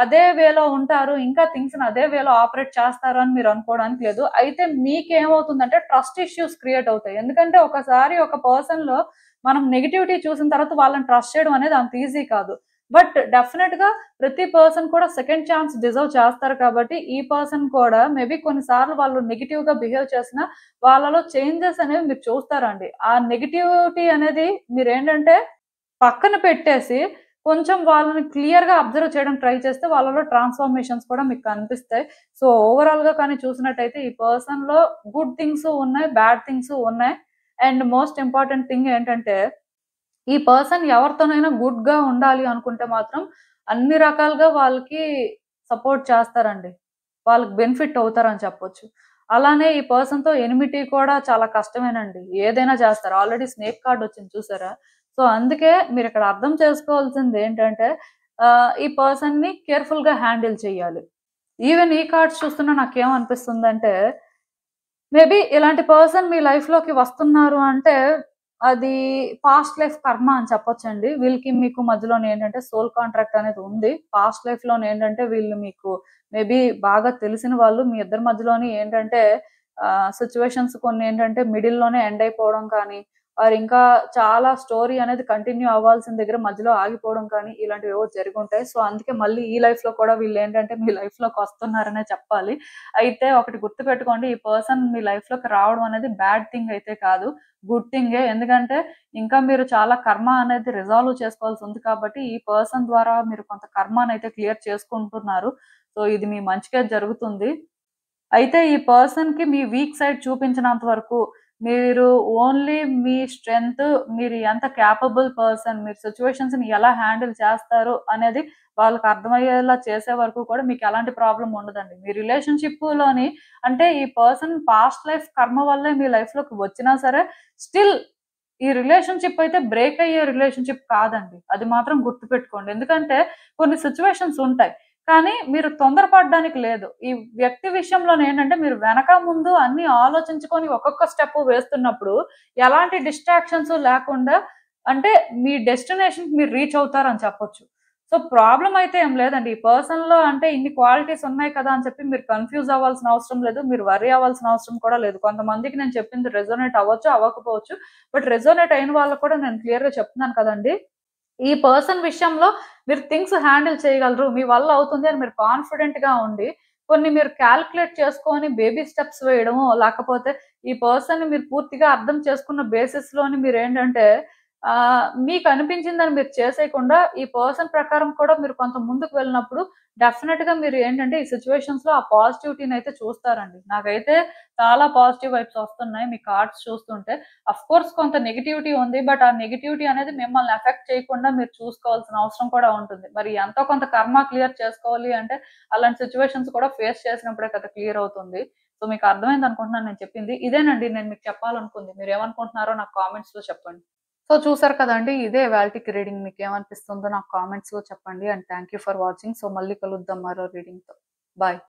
అదే వేలో ఉంటారు. ఇంకా థింగ్స్‌ని అదే వేలో ఆపరేట్ చేస్తారు అని మీరు అనుకోవడానికి లేదు. అయితే మీకేమవుతుందంటే ట్రస్ట్ ఇష్యూస్ క్రియేట్ అవుతాయి. ఎందుకంటే ఒకసారి ఒక పర్సన్‌లో మనం నెగటివిటీ చూసిన తర్వాత వాళ్ళని ట్రస్ట్ చేయడం అనేది అంత ఈజీ కాదు. బట్ డెఫినెట్ గా ప్రతి పర్సన్ కూడా సెకండ్ ఛాన్స్ డిజర్వ్ చేస్తారు కాబట్టి ఈ పర్సన్ కూడా మేబీ కొన్నిసార్లు వాళ్ళు నెగిటివ్ గా బిహేవ్ చేసిన వాళ్ళలో చేంజెస్ అనేవి మీరు చూస్తారండి. ఆ నెగిటివిటీ అనేది మీరేంటంటే పక్కన పెట్టేసి కొంచెం వాళ్ళని క్లియర్‌గా అబ్జర్వ్ చేయడానికి ట్రై చేస్తే వాళ్ళలో ట్రాన్స్‌ఫర్మేషన్స్ కూడా మీకు కనిపిస్తాయి. సో, ఓవరాల్‌గా కానీ చూసినట్టయితే ఈ పర్సన్‌లో గుడ్ థింగ్స్ ఉన్నాయి, బ్యాడ్ థింగ్స్ ఉన్నాయి. అండ్ మోస్ట్ ఇంపార్టెంట్ థింగ్ ఏంటంటే ఈ పర్సన్ ఎవరితోనైనా గుడ్‌గా ఉండాలి అనుకుంటే మాత్రం అన్ని రకాలుగా వాళ్ళకి సపోర్ట్ చేస్తారండి. వాళ్ళకి బెనిఫిట్ అవుతారని చెప్పొచ్చు. అలానే ఈ పర్సన్‌తో ఎనిమిటీ కూడా చాలా కష్టమేనండి. ఏదైనా చేస్తారు. ఆల్రెడీ స్నేక్ కార్డ్ వచ్చింది చూసారా? సో, అందుకే మీరిక్కడ అర్థం చేసుకోవాల్సిందేంటంటే ఈ పర్సన్‌ని కేర్‌ఫుల్‌గా హ్యాండిల్ చేయాలి. ఈవెన్ ఈ కార్డ్స్ చూస్తున్నా నాకేమనిపిస్తుందంటే మేబీ ఇలాంటి పర్సన్ మీ లైఫ్‌లోకి వస్తున్నారు అంటే, అది పాస్ట్ లైఫ్ కర్మ అని చెప్పొచ్చండి. వీళ్ళకి మీకు మధ్యలోనేంటంటే సోల్ కాంట్రాక్ట్ అనేది ఉంది. పాస్ట్ లైఫ్‌లోనేంటంటే వీళ్ళు మీకు మేబీ బాగా తెలిసిన వాళ్ళు. మీ ఇద్దరి మధ్యలోని ఏంటంటే సిట్యుయేషన్స్ కొన్నేంటంటే మిడిల్‌లోనే ఎండ్ అయిపోవడం కానీ, ఆర్ ఇంకా చాలా స్టోరీ అనేది కంటిన్యూ అవ్వాల్సిన దగ్గర మధ్యలో ఆగిపోవడం కానీ, ఇలాంటివేవో జరిగుంటాయి. సో, అందుకే మళ్ళీ ఈ లైఫ్‌లో కూడా వీళ్ళేంటంటే మీ లైఫ్‌లోకొస్తున్నారనే చెప్పాలి. అయితే ఒకటి గుర్తుపెట్టుకోండి. ఈ పర్సన్ మీ లైఫ్‌లోకి రావడం అనేది బ్యాడ్ థింగ్ అయితే కాదు. గుడ్ థింగే. ఎందుకంటే ఇంకా మీరు చాలా కర్మ అనేది రిజాల్వ్ చేసుకోవాల్సి ఉంది కాబట్టి, ఈ పర్సన్ ద్వారా మీరు కొంత కర్మనైతే క్లియర్ చేసుకుంటున్నారు. సో, ఇది మీ మంచికే జరుగుతుంది. అయితే ఈ పర్సన్‌కి మీ వీక్ సైడ్ చూపించినంత వరకు మీరు ఓన్లీ మీ స్ట్రెంగ్త్, మీరు ఎంత కేపబుల్ పర్సన్, మీరు సిట్యుయేషన్స్‌ని ఎలా హ్యాండిల్ చేస్తారు అనేది వాళ్ళకి అర్థమయ్యేలా చేసే వరకు కూడా మీకు ఎలాంటి ప్రాబ్లమ్ ఉండదండి. మీ రిలేషన్‌షిప్‌లోని అంటే ఈ పర్సన్ పాస్ట్ లైఫ్ కర్మ వల్లే మీ లైఫ్‌లోకి వచ్చినా సరే స్టిల్ ఈ రిలేషన్‌షిప్ అయితే బ్రేక్ అయ్యే రిలేషన్‌షిప్ కాదండి. అది మాత్రం గుర్తుపెట్టుకోండి. ఎందుకంటే కొన్ని సిట్యుయేషన్స్ ఉంటాయి. కానీ మీరు తొందరపడడానికి లేదు. ఈ వ్యక్తి విషయంలోనేంటంటే మీరు వెనక, ముందు అన్నీ ఆలోచించుకొని ఒక్కొక్క స్టెప్ వేస్తున్నప్పుడు ఎలాంటి డిస్ట్రాక్షన్స్ లేకుండా అంటే మీ డెస్టినేషన్‌కి మీరు రీచ్ అవుతారని చెప్పొచ్చు. సో, ప్రాబ్లమ్ అయితే ఏం లేదండి. ఈ పర్సన్‌లో అంటే ఇన్ని క్వాలిటీస్ ఉన్నాయి కదా! అని చెప్పి మీరు కన్‌ఫ్యూజ్ అవ్వాల్సిన అవసరం లేదు. మీరు వర్రీ అవ్వాల్సిన అవసరం కూడా లేదు. కొంతమందికి నేను చెప్పింది రెజొనేట్ అవ్వచ్చు, అవ్వకపోవచ్చు. బట్ రెజొనేట్ అయిన వాళ్ళకి కూడా నేను క్లియర్‌గా చెప్తున్నాను కదండీ! ఈ పర్సన్ విషయంలో మీరు థింగ్స్ హ్యాండిల్ చేయగలరు. మీ వల్ల అవుతుంది అని మీరు కాన్ఫిడెంట్‌గా ఉండి, కొన్ని మీరు కాలిక్యులేట్ చేసుకొని బేబీ స్టెప్స్ వేయడమో, లేకపోతే ఈ పర్సన్‌ని మీరు పూర్తిగా అర్థం చేసుకున్న బేసిస్‌లోని మీరేంటంటే మీకు అనిపించిందని మీరు చేసేయకుండా, ఈ పర్సన్ ప్రకారం కూడా మీరు కొంత ముందుకు వెళ్ళినప్పుడు డెఫినిట్‌గా మీరు ఏంటంటే ఈ సిట్యుయేషన్స్‌లో ఆ పాజిటివిటీనైతే చూస్తారండి. నాకైతే చాలా పాజిటివ్ వైబ్స్ వస్తున్నాయి మీ కార్డ్స్ చూస్తుంటే. అఫ్‌కోర్స్ కొంత నెగటివిటీ ఉంది. బట్ ఆ నెగటివిటీ అనేది మిమ్మల్ని ఎఫెక్ట్ చేయకుండా మీరు చూసుకోవాల్సిన అవసరం కూడా ఉంటుంది. మరి ఎంతో కొంత కర్మ క్లియర్ చేసుకోవాలి అంటే, అలాంటి సిట్యుయేషన్స్ కూడా ఫేస్ చేసినప్పుడే కదా క్లియర్ అవుతుంది. సో, మీకు అర్థమైంది అనుకుంటున్నాను నేను చెప్పింది. ఇదేనండి నేను మీకు చెప్పాలనుకుంది. మీరేమనుకుంటున్నారో నాకు కామెంట్స్‌లో చెప్పండి. సో, చూసారు కదండీ! ఇదే ఇవాల్టికి రీడింగ్. మీకేమనిపిస్తుందో నాకు కామెంట్స్‌లో చెప్పండి. And thank you for watching. So, మళ్ళీ కలుద్దాం మరో రీడింగ్‌తో. బాయ్.